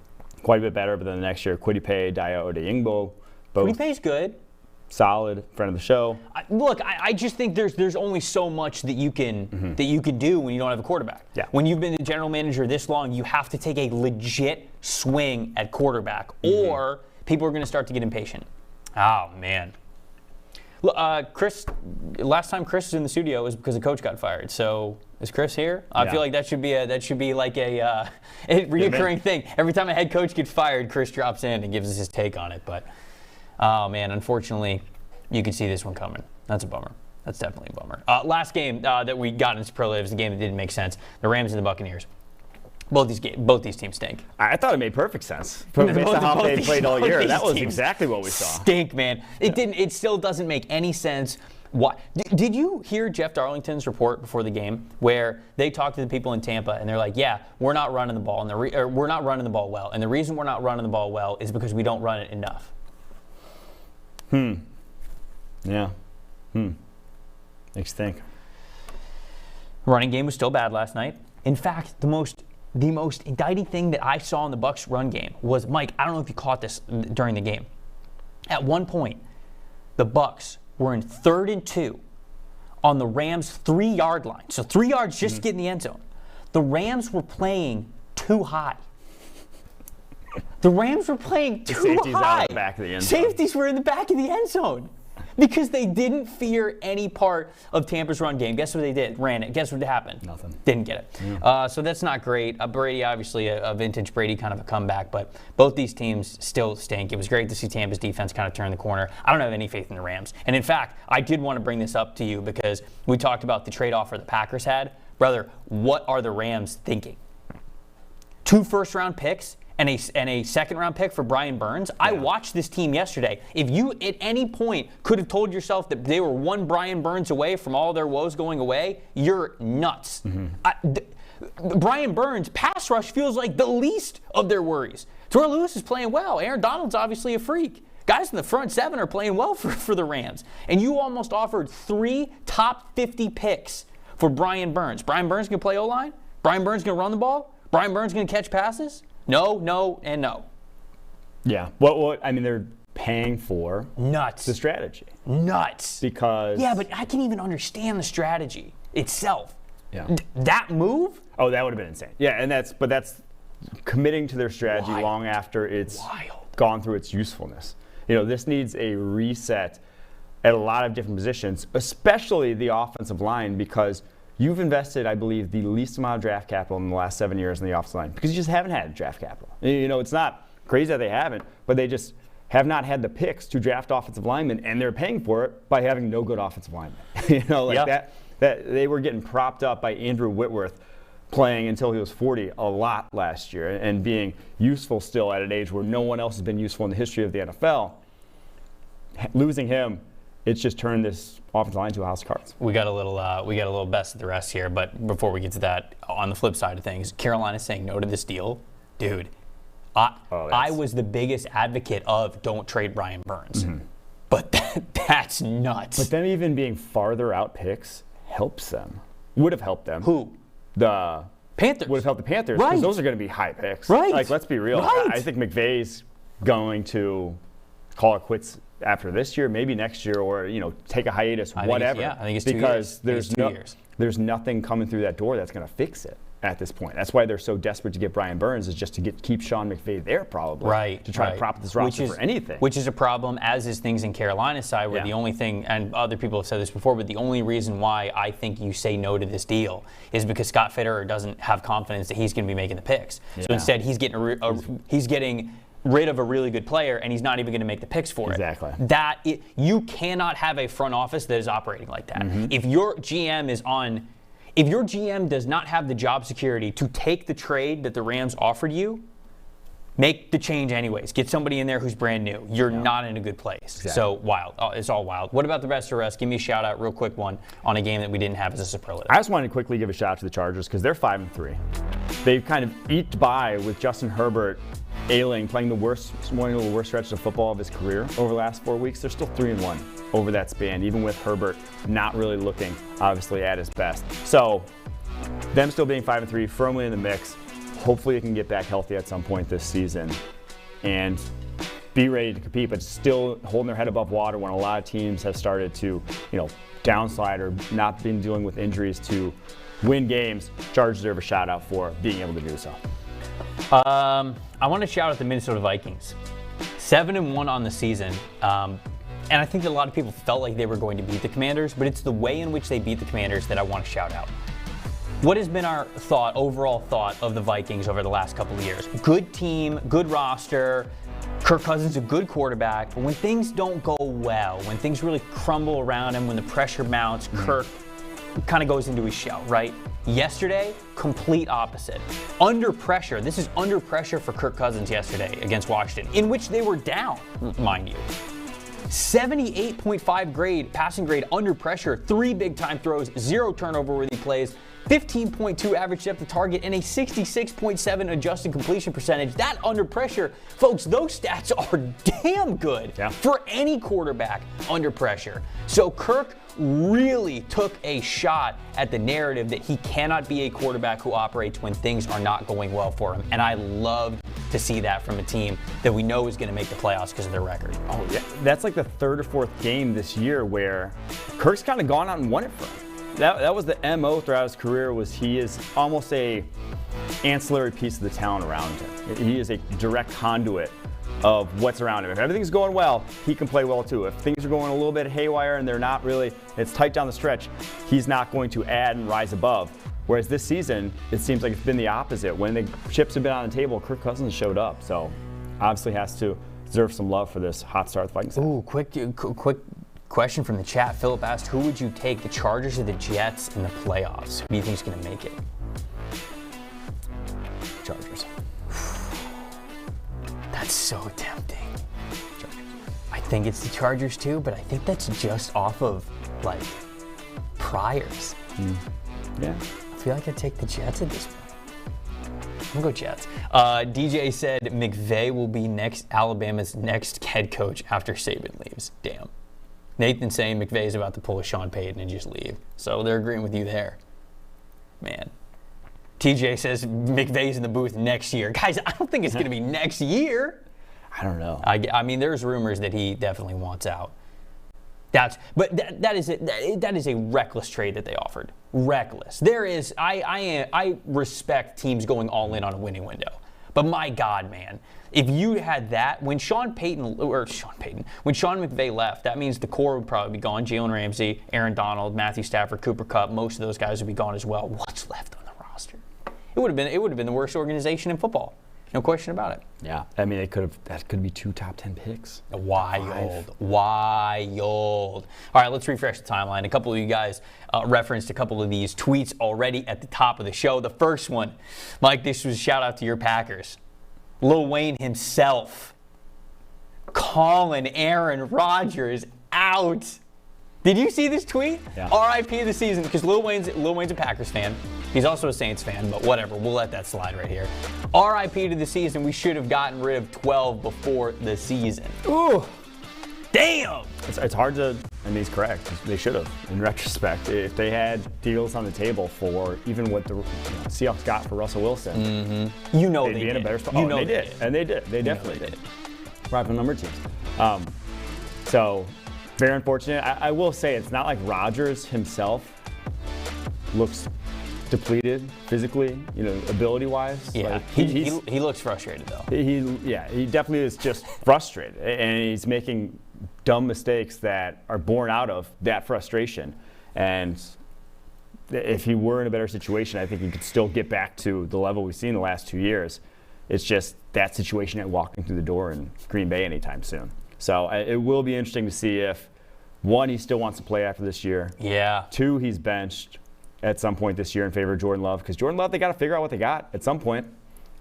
Quite a bit better, but then the next year, Kwity Paye, Daya Odeyingbo, both Kwity Paye's good. solid, friend of the show. I just think there's only so much that you can do when you don't have a quarterback. Yeah. When you've been the general manager this long, you have to take a legit swing at quarterback, or people are going to start to get impatient. Oh man. Chris, last time Chris was in the studio was because the coach got fired. So is Chris here? I feel like that should be like a recurring thing. Every time a head coach gets fired, Chris drops in and gives us his take on it. But oh man, unfortunately, you could see this one coming. That's a bummer. That's definitely a bummer. Last game that we got in Superlatives, the game that didn't make sense, the Rams and the Buccaneers. Both these teams stink. I thought it made perfect sense based on how they played all year. That was exactly what we saw. Stink, man. It didn't. It still doesn't make any sense. Why? Did you hear Jeff Darlington's report before the game, where they talked to the people in Tampa and they're like, "Yeah, we're not running the ball, and we're not running the ball well, and the reason we're not running the ball well is because we don't run it enough." Yeah. Makes you think. Running game was still bad last night. In fact, the most indicting thing that I saw in the Bucs run game was, Mike, I don't know if you caught this during the game. At one point, the Bucs were in 3rd and 2 on the Rams' 3-yard line. So 3 yards just to get in the end zone. The Rams were playing too high. The Rams were playing too safeties high. out the back of the end zone. Safeties were in the back of the end zone. Because they didn't fear any part of Tampa's run game. Guess what they did? Ran it. Guess what happened? Nothing. Didn't get it. So that's not great. Brady, obviously, a vintage Brady kind of a comeback, but both these teams still stink. It was great to see Tampa's defense kind of turn the corner. I don't have any faith in the Rams. And in fact, I did want to bring this up to you because we talked about the trade offer the Packers had. Brother, what are the Rams thinking? 2 first-round picks and a second-round pick for Brian Burns. Yeah. I watched this team yesterday. If you at any point could have told yourself that they were one Brian Burns away from all their woes going away, you're nuts. Brian Burns' pass rush feels like the least of their worries. Torrey Lewis is playing well. Aaron Donald's obviously a freak. Guys in the front 7 are playing well for the Rams. And you almost offered 3 top 50 picks for Brian Burns. Brian Burns going to play O-line? Brian Burns going to run the ball? Brian Burns going to catch passes? No, no, and no. Yeah. What I mean, they're paying for nuts the strategy. Nuts. Because yeah, but I can even understand the strategy itself. Yeah. That move? Oh, that would have been insane. Yeah, and that's committing to their strategy Wild. Long after it's Wild. Gone through its usefulness. You know, this needs a reset at a lot of different positions, especially the offensive line, because you've invested, I believe, the least amount of draft capital in the last 7 years in the offensive line because you just haven't had draft capital. You know, it's not crazy that they haven't, but they just have not had the picks to draft offensive linemen, and they're paying for it by having no good offensive linemen. You know, like that they were getting propped up by Andrew Whitworth playing until he was 40 a lot last year and being useful still at an age where no one else has been useful in the history of the NFL. Losing him, it's just turned this offensive line to a house of cards. We got a little best of the rest here, but before we get to that, on the flip side of things, Carolina saying no to this deal, dude. I was the biggest advocate of don't trade Brian Burns, but that's nuts. But them even being farther out picks helps them. Would have helped them. Who? The Panthers. Would have helped the Panthers because those are going to be high picks. Right. Like, let's be real. Right. I think McVay's going to call it quits after this year, maybe next year, or take a hiatus, whatever. I think it's 2 years. Because there's nothing coming through that door that's going to fix it at this point. That's why they're so desperate to get Brian Burns, is just to keep Sean McVay there, probably, to try to prop this roster for anything. Which is a problem, as is things in Carolina's side, where the only thing, and other people have said this before, but the only reason why I think you say no to this deal is because Scott Fitterer doesn't have confidence that he's going to be making the picks. So instead, he's getting rid of a really good player and he's not even going to make the picks for Exactly. it. You cannot have a front office that is operating like that. If your GM does not have the job security to take the trade that the Rams offered you, make the change anyways. Get somebody in there who's brand new. You're not in a good place. Exactly. So wild. It's all wild. What about the best of the rest? Give me a shout out, real quick one, on a game that we didn't have as a superlative. I just wanted to quickly give a shout out to the Chargers because they're 5-3. They've kind of eked by with Justin Herbert ailing, playing one of the worst stretches of football of his career over the last 4 weeks. They're still 3-1 over that span, even with Herbert not really looking, obviously, at his best. So, them still being 5-3, firmly in the mix. Hopefully, they can get back healthy at some point this season and be ready to compete, but still holding their head above water when a lot of teams have started to, downslide or not been dealing with injuries to win games. Chargers deserve a shout out for being able to do so. I want to shout out the Minnesota Vikings. 7-1 on the season. And I think that a lot of people felt like they were going to beat the Commanders, but it's the way in which they beat the Commanders that I want to shout out. What has been our overall thought of the Vikings over the last couple of years? Good team, good roster. Kirk Cousins, a good quarterback. But when things don't go well, when things really crumble around him, when the pressure mounts, Kirk kind of goes into his shell, right? Yesterday, complete opposite. Under pressure. This is under pressure for Kirk Cousins yesterday against Washington, in which they were down, mind you. 78.5 passing grade under pressure, 3 big-time throws, 0 turnover-worthy plays, 15.2 average depth of target, and a 66.7 adjusted completion percentage. That under pressure, folks, those stats are damn good for any quarterback under pressure. So Kirk really took a shot at the narrative that he cannot be a quarterback who operates when things are not going well for him. And I love to see that from a team that we know is going to make the playoffs because of their record. Oh, yeah. That's like the 3rd or 4th game this year where Kirk's kind of gone out and won it for him. That was the MO throughout his career, was he is almost a ancillary piece of the talent around him. He is a direct conduit of what's around him. If everything's going well, he can play well too. If things are going a little bit haywire and they're not really, it's tight down the stretch, he's not going to add and rise above. Whereas this season, it seems like it's been the opposite. When the chips have been on the table, Kirk Cousins showed up. So obviously has to deserve some love for this hot start the Vikings. Ooh, quick question from the chat. Philip asked, who would you take, the Chargers or the Jets in the playoffs? Who do you think is going to make it? Chargers. That's so tempting. Chargers. I think it's the Chargers too, but I think that's just off of, priors. Yeah. I feel like I'd take the Jets at this point. I'm going to go Jets. DJ said McVay will be Alabama's next head coach after Saban leaves. Damn. Nathan's saying McVay is about to pull a Sean Payton and just leave. So they're agreeing with you there. Man. TJ says McVay's in the booth next year. Guys, I don't think it's going to be next year. I don't know. I mean, there's rumors that he definitely wants out. That is a reckless trade that they offered. Reckless. I respect teams going all in on a winning window. But my God, man, if you had that, when Sean McVay left, that means the core would probably be gone. Jalen Ramsey, Aaron Donald, Matthew Stafford, Cooper Kupp, most of those guys would be gone as well. What's left on the roster? It would have been the worst organization in football. No question about it. Yeah. I mean, that could be 2 top 10 picks. Wild. All right, let's refresh the timeline. A couple of you guys referenced a couple of these tweets already at the top of the show. The first one, Mike, this was a shout out to your Packers. Lil Wayne himself calling Aaron Rodgers out. Did you see this tweet? Yeah. RIP of the season, because Lil Wayne's a Packers fan. He's also a Saints fan, but whatever. We'll let that slide right here. RIP to the season. We should have gotten rid of 12 before the season. Ooh. Damn. It's hard to, and he's correct. They should have, in retrospect. If they had deals on the table for even what the Seahawks got for Russell Wilson, they'd be in a better spot. They did. And they did. They definitely did. Rival number teams. So, very unfortunate. I will say it's not like Rodgers himself looks depleted physically, ability-wise. Yeah, he looks frustrated though. He definitely is just frustrated, and he's making dumb mistakes that are born out of that frustration. And if he were in a better situation, I think he could still get back to the level we've seen the last 2 years. It's just that situation at walking through the door in Green Bay anytime soon. So it will be interesting to see if, one, he still wants to play after this year. Yeah. Two, he's benched at some point this year in favor of Jordan Love. Because Jordan Love, they got to figure out what they got at some point.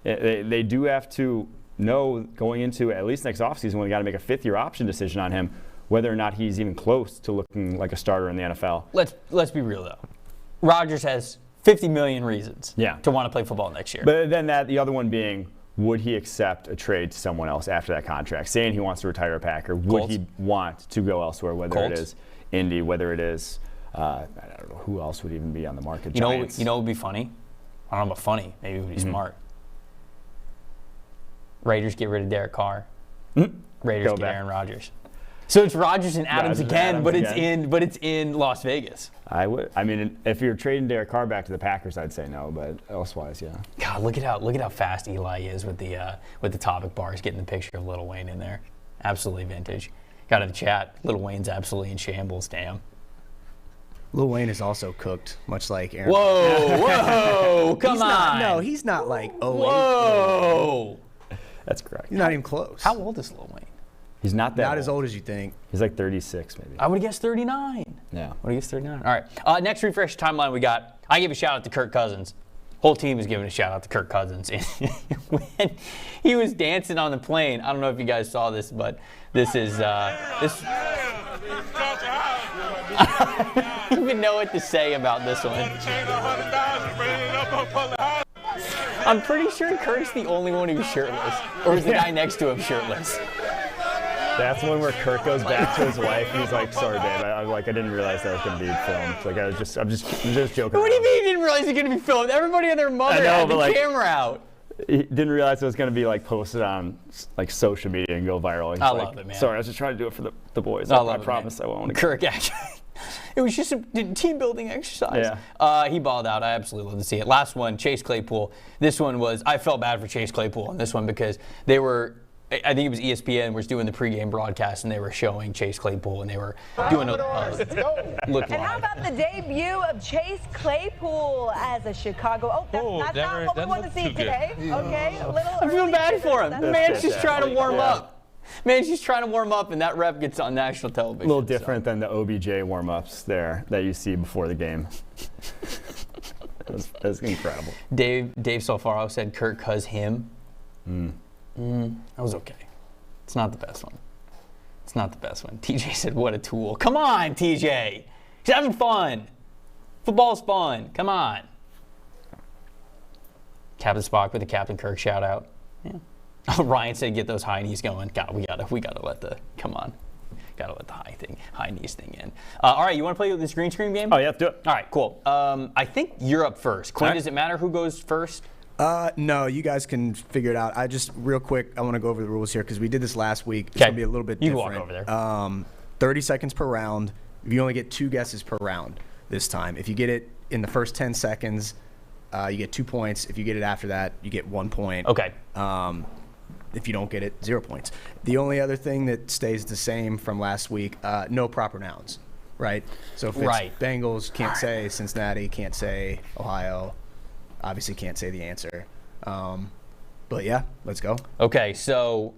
They do have to know going into at least next offseason when they got to make a fifth-year option decision on him, whether or not he's even close to looking like a starter in the NFL. Let's be real, though. Rodgers has 50 million reasons to want to play football next year. But then the other one being, would he accept a trade to someone else after that contract? Saying he wants to retire a Packer, would Colts. he want to go elsewhere, whether Colts. it is Indy, whether it is, I don't know, who else would even be on the market? You know Giants. what would be funny? I don't know about funny. Maybe it would be smart. Raiders get rid of Derek Carr. Raiders Go get back. Aaron Rodgers. So it's Rodgers and Adams Rodgers and again, Adams but it's in Las Vegas. I mean, if you're trading Derek Carr back to the Packers, I'd say no, but elsewise, yeah. God, look at how fast Eli is with the topic bars, getting the picture of Lil Wayne in there. Absolutely vintage. Got in the chat. Lil Wayne's absolutely in shambles. Damn. Lil Wayne is also cooked, much like Aaron. Whoa, come He's on. not, no, he's not like 08. Whoa. That's correct. He's not even close. How old is Lil Wayne? He's not that Not as old as you think. He's like 36, maybe. I would have guessed 39. Yeah. I would have guessed 39. All right. Next refresh timeline we got. I give a shout out to Kirk Cousins. Whole team is giving a shout out to Kirk Cousins. When he was dancing on the plane, I don't know if you guys saw this, but this is this. I don't even know what to say about this one. I'm pretty sure Kirk's the only one who's shirtless, or is the guy next to him shirtless? That's one where Kirk goes back to his wife and he's like, "Sorry, babe. I didn't realize that was gonna be filmed. Like, I'm just joking." What do you around." mean you didn't realize it was going to be filmed? Everybody and their mother had the camera out. He didn't realize it was gonna be like posted on like social media and go viral. He's I like, love it, man. Sorry, I was just trying to do it for the boys. I love it, promise man. I won't. Kirk actually. It was just a team building exercise. Yeah. He balled out. I absolutely love to see it. Last one, Chase Claypool. This one was, I felt bad for Chase Claypool on this one because they were, I think it was ESPN was doing the pregame broadcast and they were showing Chase Claypool and they were doing a look And how live. about the debut of Chase Claypool as a Chicago? That's not what we want to see today. Okay, a little. I feel bad for him. The man's just trying to warm Yeah. up. Man, she's trying to warm up, and that rep gets on national television. A little different than the OBJ warm-ups there that you see before the game. That's incredible. Dave Solfaro said Kirk cuz him. That was okay. It's not the best one. It's not the best one. TJ said, what a tool. Come on, TJ. He's having fun. Football's fun. Come on. Captain Spock with the Captain Kirk shout out. Yeah. Oh, Ryan said, get those high knees going. God, we gotta let the high knees thing in. All right, you want to play this green screen game? Oh yeah, let's do it. All right, cool. I think you're up first. Quinn, All right. does it matter who goes first? No, you guys can figure it out. I just, real quick, I want to go over the rules here because we did this last week. It's Okay. going to be a little bit You different. can walk over there. 30 seconds per round. You only get 2 guesses per round this time. If you get it in the first 10 seconds, you get 2 points. If you get it after that, you get 1 point. Okay. If you don't get it, 0 points. The only other thing that stays the same from last week, no proper nouns, right? So if it's Right. Bengals, can't say Cincinnati, can't say Ohio, obviously can't say the answer. But yeah, let's go. Okay, so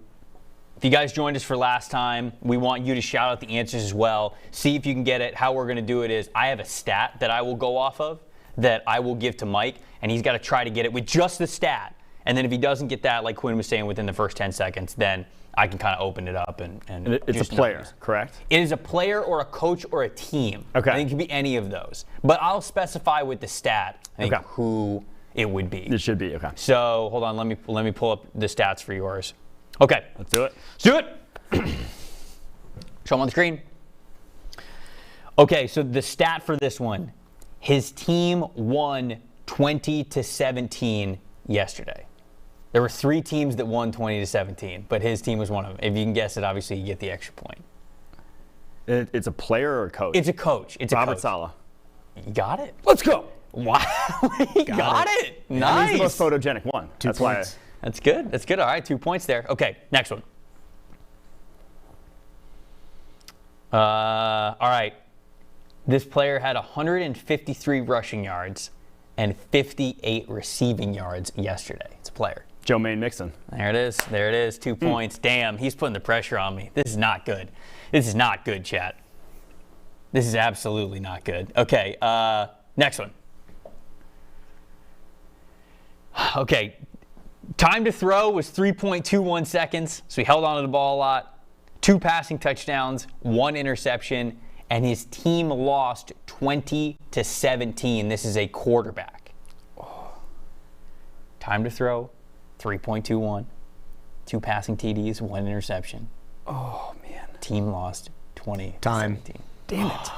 if you guys joined us for last time, we want you to shout out the answers as well. See if you can get it. How we're going to do it is I have a stat that I will go off of that I will give to Mike, and he's got to try to get it with just the stat. And then if he doesn't get that, like Quinn was saying, within the first 10 seconds, then I can kind of open it up. And It's just a player, notice. correct? It is a player or a coach or a team. Okay. I think it can be any of those. But I'll specify with the stat, I think, Okay. who it would be. It should be, okay. So hold on, let me pull up the stats for yours. Okay, Let's do it. let's do it. Show them on the screen. Okay, so the stat for this one, his team won 20-17 yesterday. There were 3 teams that won 20-17, but his team was one of them. If you can guess it, obviously you get the extra point. It's a player or a coach? It's a coach. It's a Robert coach. Saleh. You got it. Let's go. Wow, he got it. Nice. He's the most photogenic one. That's why. points. That's good. That's good. All right, 2 points there. Okay, next one. All right. This player had 153 rushing yards and 58 receiving yards yesterday. It's a player. Joe Mixon. There it is. There it is. 2 points. Damn, he's putting the pressure on me. This is not good. This is not good, chat. This is absolutely not good. Okay, next one. Okay, time to throw was 3.21 seconds, so he held on to the ball a lot. 2 passing touchdowns, 1 interception, and his team lost 20-17. This is a quarterback. Time to throw, 3.21. 2 passing TDs, 1 interception. Oh, man. Team lost 20-17. Time. Damn it.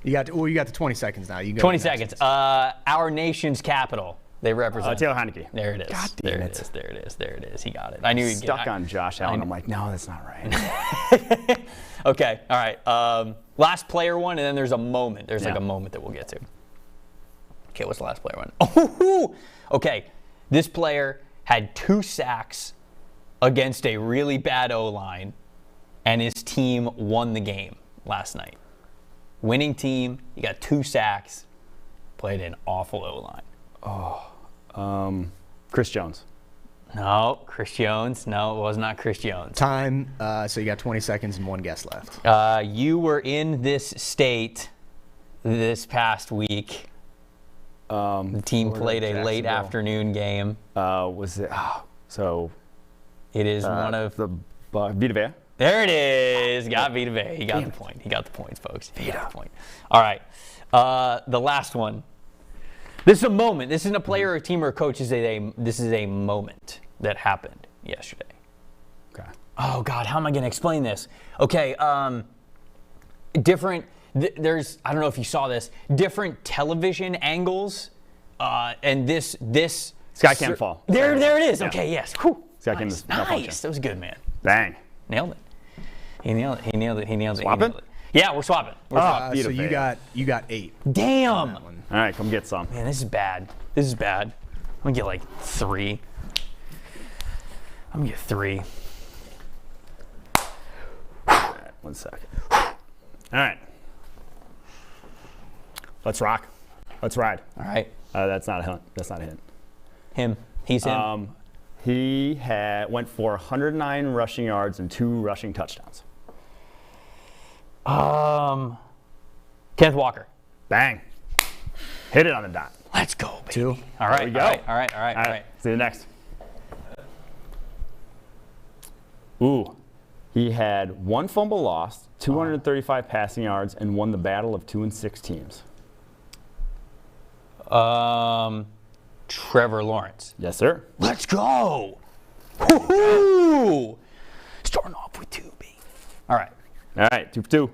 You got the 20 seconds now. You can go 20 to the next. seconds. Our nation's capital. They represent. Taylor Heineke. There it is. God there damn it it. is. There it is. There it is. He got it. I knew he'd get it. Stuck on Josh Allen. I'm like, no, that's not right. Okay. All right. Last player one, and then there's a moment. There's like a moment that we'll get to. Okay. What's the last player one? Oh, okay. This player had 2 sacks against a really bad O-line, and his team won the game last night. Winning team. He got 2 sacks. Played an awful O-line. Chris Jones. No, Chris Jones. No, it was not Chris Jones. Time. So you got 20 seconds and 1 guess left. You were in this state this past week. The team played a late afternoon game. Was it? So. It is one of the Vita Vea. There it is. Got Vita Vea. He got the point. He got the points, folks. He got the point. All right. The last one. This is a moment. This isn't a player or a team or a coach. This is a moment that happened yesterday. Okay. Oh, God. How am I going to explain this? Okay. There's, I don't know if you saw this, different television angles. And this Sky can't fall. There it is. Yeah. Okay, yes. Whew. Nice. That was good, man. Dang. Nailed it. He nailed it. Swapping? Yeah, we're swapping. So you got 8. Damn. All right, come get some. Man, this is bad. I'm gonna get like 3. I'm gonna get 3. All right, 1 second. All right. Let's rock. Let's ride. All right. That's not a hint. That's not a hint. Him. He's him. He went for 109 rushing yards and 2 rushing touchdowns. Kenneth Walker. Bang. Hit it on the dot. Let's go, baby. 2. All right. There we go. All right. See you next. Ooh. He had 1 fumble lost, 235 passing yards, and won the battle of 2-6 teams. Trevor Lawrence. Yes, sir. Let's go. Woo-hoo! Starting off with 2, baby. All right. All right, 2 for 2.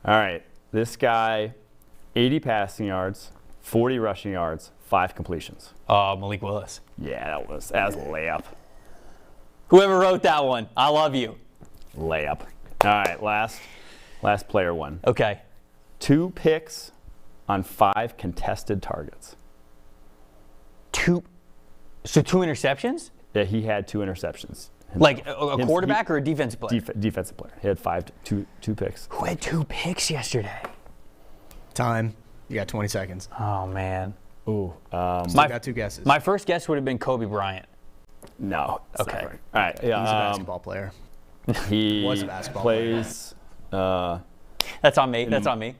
All right, this guy, 80 passing yards, 40 rushing yards, 5 completions. Malik Willis. Yeah, that was a layup. Whoever wrote that one, I love you. Layup. All right, last player one. Okay. 2 picks on 5 contested targets. 2 interceptions? Yeah, he had 2 interceptions. Like a quarterback or a defensive player? Defensive player. He had 2 picks. Who had 2 picks yesterday? Time. You got 20 seconds. Oh, man. Ooh. Still got 2 guesses. My first guess would have been Kobe Bryant. No. Okay. All right. Yeah, He's a basketball player. He Was a basketball plays That's on me. That's on me.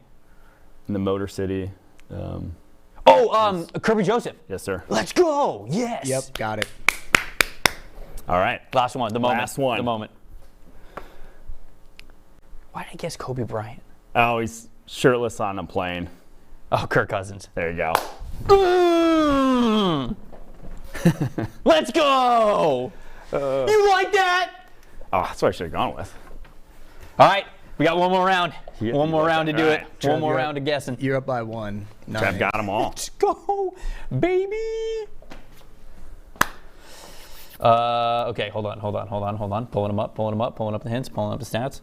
in the Motor City. Kirby Joseph. Yes, sir. Let's go. Yes. Yep, got it. All right. Last one. The moment. Last one. The moment. Why did I guess Kobe Bryant? Oh, he's shirtless on a plane. Oh, Kirk Cousins. There you go. Let's go. You like that? Oh, that's what I should have gone with. All right. We got one more round. Yeah, One more round to do it. right. One more round of guessing. You're up by 1. I've got them all. Let's go, baby. Okay, hold on. Pulling them up the hints, pulling up the stats.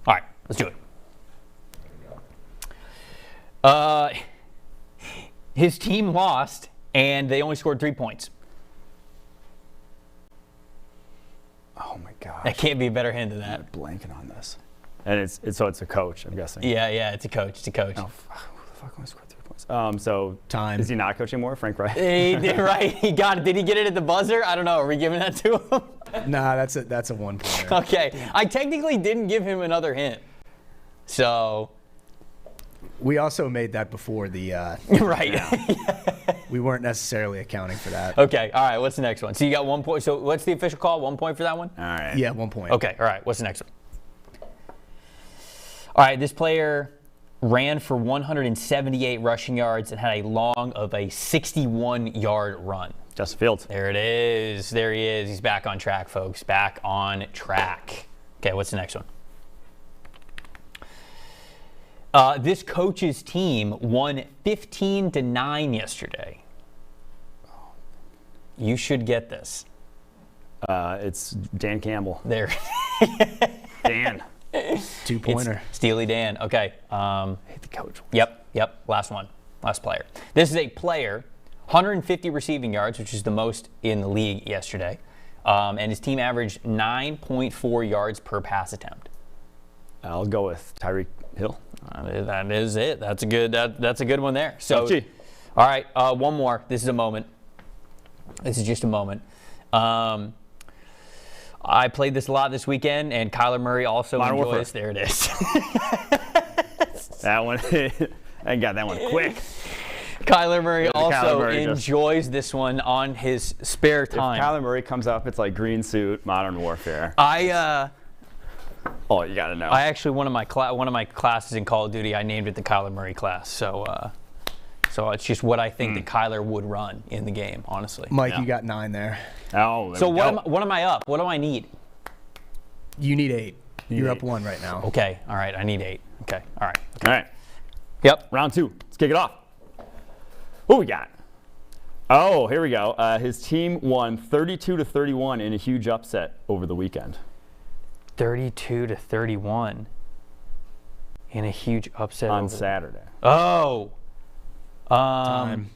All right, let's do it. His team lost, and they only scored 3 points. Oh my gosh. That can't be a better hint than that. I'm blanking on this. And it's a coach, I'm guessing. Yeah, it's a coach. Oh, who the fuck only scored 3 So Time. Is he not coaching more, Frank Reich? He did, right. He got it. Did he get it at the buzzer? I don't know. Are we giving that to him? Nah, that's a 1 pointer. Okay. I technically didn't give him another hint. So. We also made that before the. Right. We weren't necessarily accounting for that. Okay. All right. What's the next one? So you got 1 point. So what's the official call? 1 point for that one? All right. Yeah, 1 point. Okay. All right. What's the next one? All right. This player ran for 178 rushing yards and had a long of a 61-yard run. Justin Fields. There it is. There he is. He's back on track, folks. Back on track. Okay. What's the next one? This coach's team won 15-9 yesterday. You should get this. It's Dan Campbell. There. Dan. 2 pointer. Steely Dan. Okay. Hate the coach. Yep. Last one. Last player. This is a player, 150 receiving yards, which is the most in the league yesterday. And his team averaged 9.4 yards per pass attempt. I'll go with Tyreek Hill. That is it. That's a good one there. So, Gee. all right, one more. This is a moment. This is just a moment. I played this a lot this weekend, and Kyler Murray also Modern enjoys. Warfare. There it is. That one. I got that one quick. Kyler Murray also Kyler Murray enjoys this one on his spare time. If Kyler Murray comes up, it's like green suit, Modern Warfare. Oh, you gotta know. I actually one of my classes in Call of Duty, I named it the Kyler Murray class. So it's just what I think that Kyler would run in the game, honestly. Mike, you got 9 there. Oh, So what am I up? What do I need? You need 8. You're up 8. 1 right now. Okay. All right. I need 8. Okay. All right. All right. Yep. Round 2. Let's kick it off. Who we got? Oh, here we go. His team won 32-31 in a huge upset over the weekend. 32-31 in a huge upset on Saturday. Oh. Time.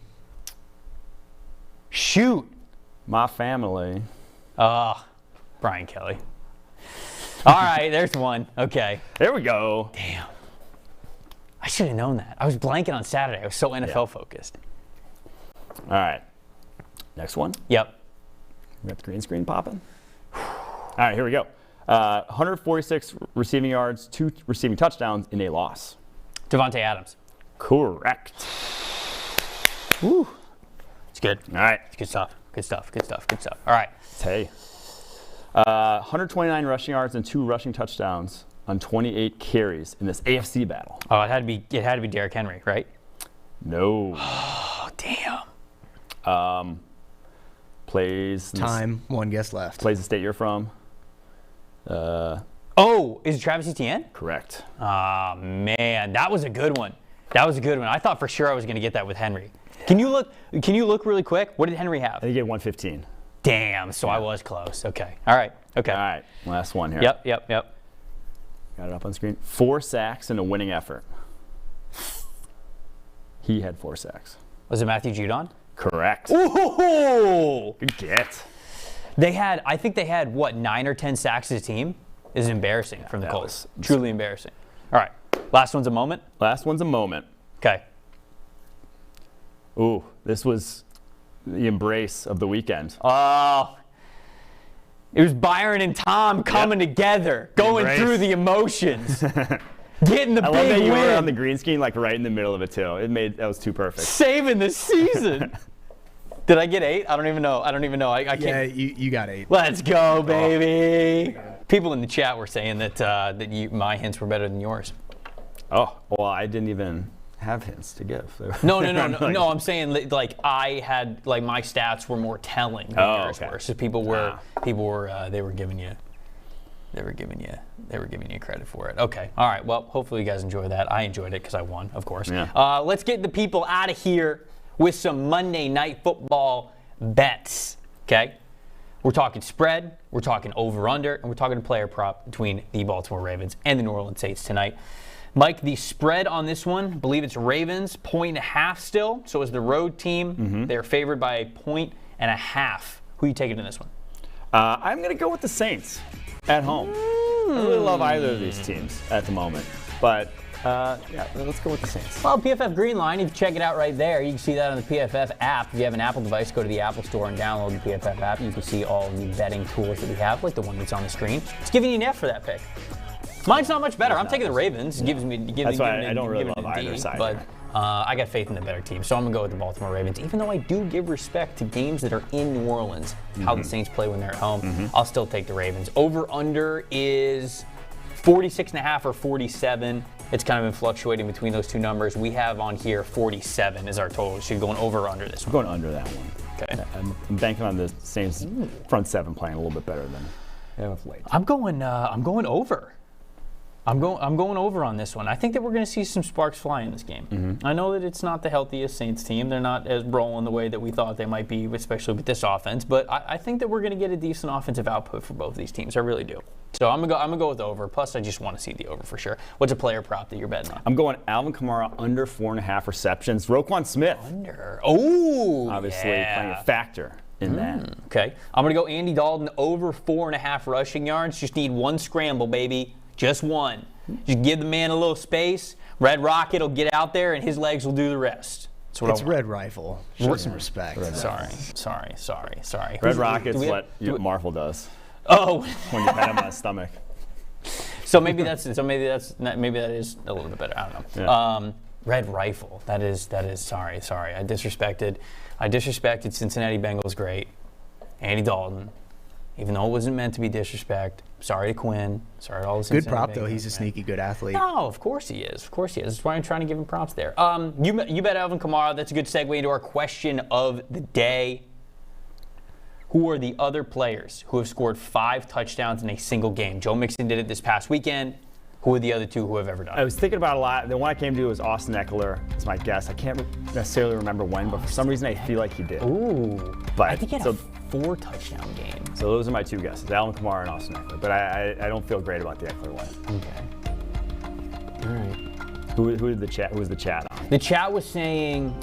Shoot. My family. Brian Kelly. All right, there's one. Okay. There we go. Damn. I should have known that. I was blanking on Saturday. I was so NFL focused. All right. Next one. Yep. We got the green screen popping. All right, here we go. 146 receiving yards, 2 receiving touchdowns in a loss. Devontae Adams. Correct. Woo. It's good. All right. It's good stuff. Good stuff. Good stuff. Good stuff. All right. Hey. 129 rushing yards and 2 rushing touchdowns on 28 carries in this AFC battle. Oh, it had to be Derrick Henry, right? No. Oh, damn. Plays. Time. 1 guess left. Plays the state you're from. Is it Travis Etienne? Correct. Ah, man, that was a good one. I thought for sure I was going to get that with Henry. Can you look really quick? What did Henry have? I think he had 115. Damn, so I was close. Okay. All right. Okay. All right. Last one here. Yep. Got it up on screen. 4 sacks in a winning effort. He had 4 sacks. Was it Matthew Judon? Correct. Ooh! Good get. I think they had, 9 or 10 sacks as a team? This is embarrassing from the Colts. Truly embarrassing. All right. Last one's a moment? Last one's a moment. Okay. Ooh, this was the embrace of the weekend. Oh. It was Byron and Tom coming together, going through the emotions, getting the I big love that you were win, on the green screen, like right in the middle of it too. That was too perfect. saving the season. Did I get 8? I don't even know. I can't. Yeah, you got 8. Let's go, baby. People in the chat were saying that my hints were better than yours. Oh, well, I didn't even have hints to give. No. I'm saying like I had my stats were more telling than yours were. So people were they were giving you credit for it. Okay. All right. Well, hopefully you guys enjoy that. I enjoyed it because I won, of course. Yeah. Let's get the people out of here with some Monday Night Football bets. Okay. We're talking spread, we're talking over/under, and we're talking a player prop between the Baltimore Ravens and the New Orleans Saints tonight. Mike, the spread on this one, I believe it's Ravens, 1.5 still. So as the road team, they're favored by 1.5. Who are you taking in this one? I'm going to go with the Saints at home. I don't really love either of these teams at the moment. But let's go with the Saints. Well, PFF Green Line, you can check it out right there. You can see that on the PFF app. If you have an Apple device, go to the Apple Store and download the PFF app. You can see all the betting tools that we have, like the one that's on the screen. It's giving you an F for that pick. Mine's not much better. I'm taking the Ravens. Yeah. That's why I don't really love either side. But I got faith in the better team, so I'm going to go with the Baltimore Ravens. Even though I do give respect to games that are in New Orleans, how the Saints play when they're at home, I'll still take the Ravens. Over-under is 46.5 or 47. It's kind of been fluctuating between those two numbers. We have on here 47 is our total. So you're going over or under this one? I'm going under that one. Okay. I'm banking on the Saints front seven playing a little bit better than of late. I'm going over. I'm going over on this one. I think that we're going to see some sparks fly in this game. I know that it's not the healthiest Saints team. They're not as rolling the way that we thought they might be, especially with this offense. But I think that we're going to get a decent offensive output for both of these teams. I really do. So I'm gonna go with over. Plus, I just want to see the over for sure. What's a player prop that you're betting on? I'm going Alvin Kamara under 4.5 receptions. Roquan Smith. Under. Oh, obviously playing a factor in that. Okay. I'm going to go Andy Dalton over 4.5 rushing yards. Just need one scramble, baby. Just one. Just give the man a little space. Red Rocket will get out there, and his legs will do the rest. That's what it's Red Rifle. Show some respect. Sorry. Red Rocket's what Marvel does. Oh. When you pat him on his stomach. So maybe that is a little bit better. I don't know. Yeah. Red Rifle. That is. Sorry. I disrespected Cincinnati Bengals great. Andy Dalton. Even though it wasn't meant to be disrespect. Sorry to Quinn. Sorry to all the Cincinnati Good prop, Bengals, though. He's a sneaky good athlete. No, of course he is. That's why I'm trying to give him props there. You bet Alvin Kamara. That's a good segue into our question of the day. Who are the other players who have scored 5 touchdowns in a single game? Joe Mixon did it this past weekend. Who are the other 2 who have ever done it? I was thinking about it a lot. The one I came to was Austin Eckler. That's my guess. I can't necessarily remember when, but for some reason I feel like he did. Ooh. But I think he had a 4 touchdown game. So those are my 2 guesses, Alvin Kamara and Austin Eckler. But I don't feel great about the Eckler one. Okay. All right. Who was the chat on? The chat was saying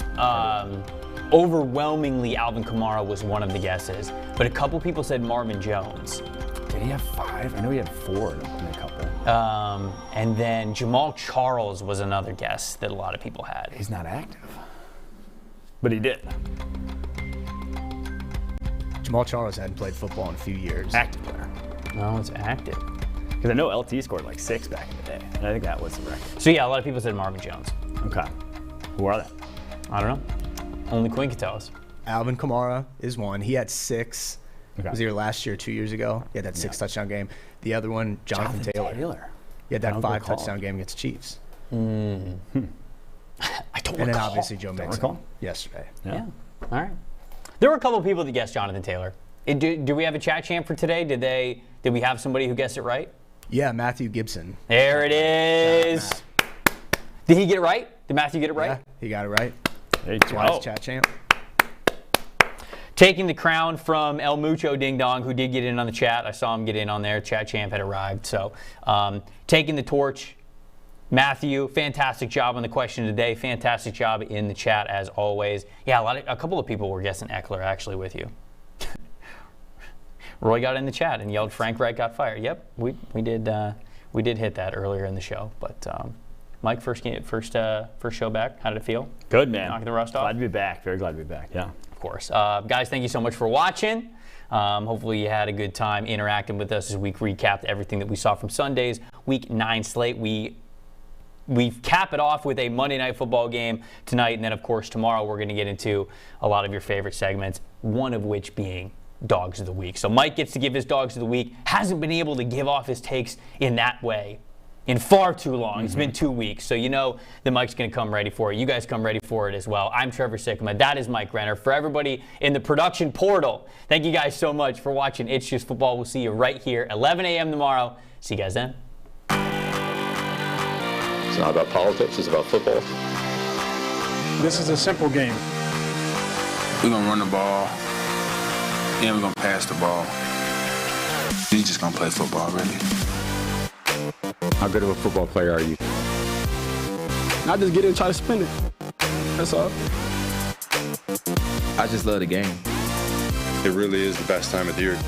overwhelmingly Alvin Kamara was one of the guesses, but a couple people said Marvin Jones. Did he have 5? I know he had 4 in a couple. And then Jamal Charles was another guess that a lot of people had. He's not active. But he did. Jamal Charles hadn't played football in a few years. Active player. No, it's active. Because I know LT scored like 6 back in the day. And I think that was the record. So yeah, a lot of people said Marvin Jones. Okay. Who are they? I don't know. Only Quinn can tell us. Alvin Kamara is one. He had 6. Okay. Was either last year or 2 years ago. He had that 6 touchdown game. The other one, Jonathan Taylor. He had that 5 touchdown game against the Chiefs. I don't And then recall. obviously Joe Mixon recall? yesterday. Yeah. All right. There were a couple of people that guessed Jonathan Taylor. Do we have a chat champ for today? Did we have somebody who guessed it right? Yeah, Matthew Gibson. There it is. Did he get it right? Did Matthew get it right? Yeah, he got it right. There you That's why go. he's chat champ. Taking the crown from El Mucho Ding Dong, who did get in on the chat. I saw him get in on there. Chat champ had arrived. So taking the torch, Matthew, fantastic job on the question today. Fantastic job in the chat as always. Yeah, a couple of people were guessing Eckler actually with you. Roy got in the chat and yelled, "Frank Reich got fired." Yep, we did hit that earlier in the show. But Mike, first show back. How did it feel? Good, man. Knocking the rust off. Glad to be back. Very glad to be back. Yeah. Of course. Guys, thank you so much for watching. Hopefully you had a good time interacting with us as we recapped everything that we saw from Sunday's Week 9 slate. We cap it off with a Monday Night Football game tonight, and then, of course, tomorrow we're going to get into a lot of your favorite segments, one of which being Dogs of the Week. So Mike gets to give his Dogs of the Week. Hasn't been able to give off his takes in that way in far too long. It's been 2 weeks, so you know that Mike's going to come ready for it. You guys come ready for it as well. I'm Trevor Sikkema. That is Mike Renner. For everybody in the production portal, thank you guys so much for watching It's Just Football. We'll see you right here, 11 a.m. tomorrow. See you guys then. It's not about politics, it's about football. This is a simple game. We're going to run the ball, and we're going to pass the ball. He's just going to play football, really. How good of a football player are you? I just get in and try to spin it. That's all. I just love the game. It really is the best time of the year.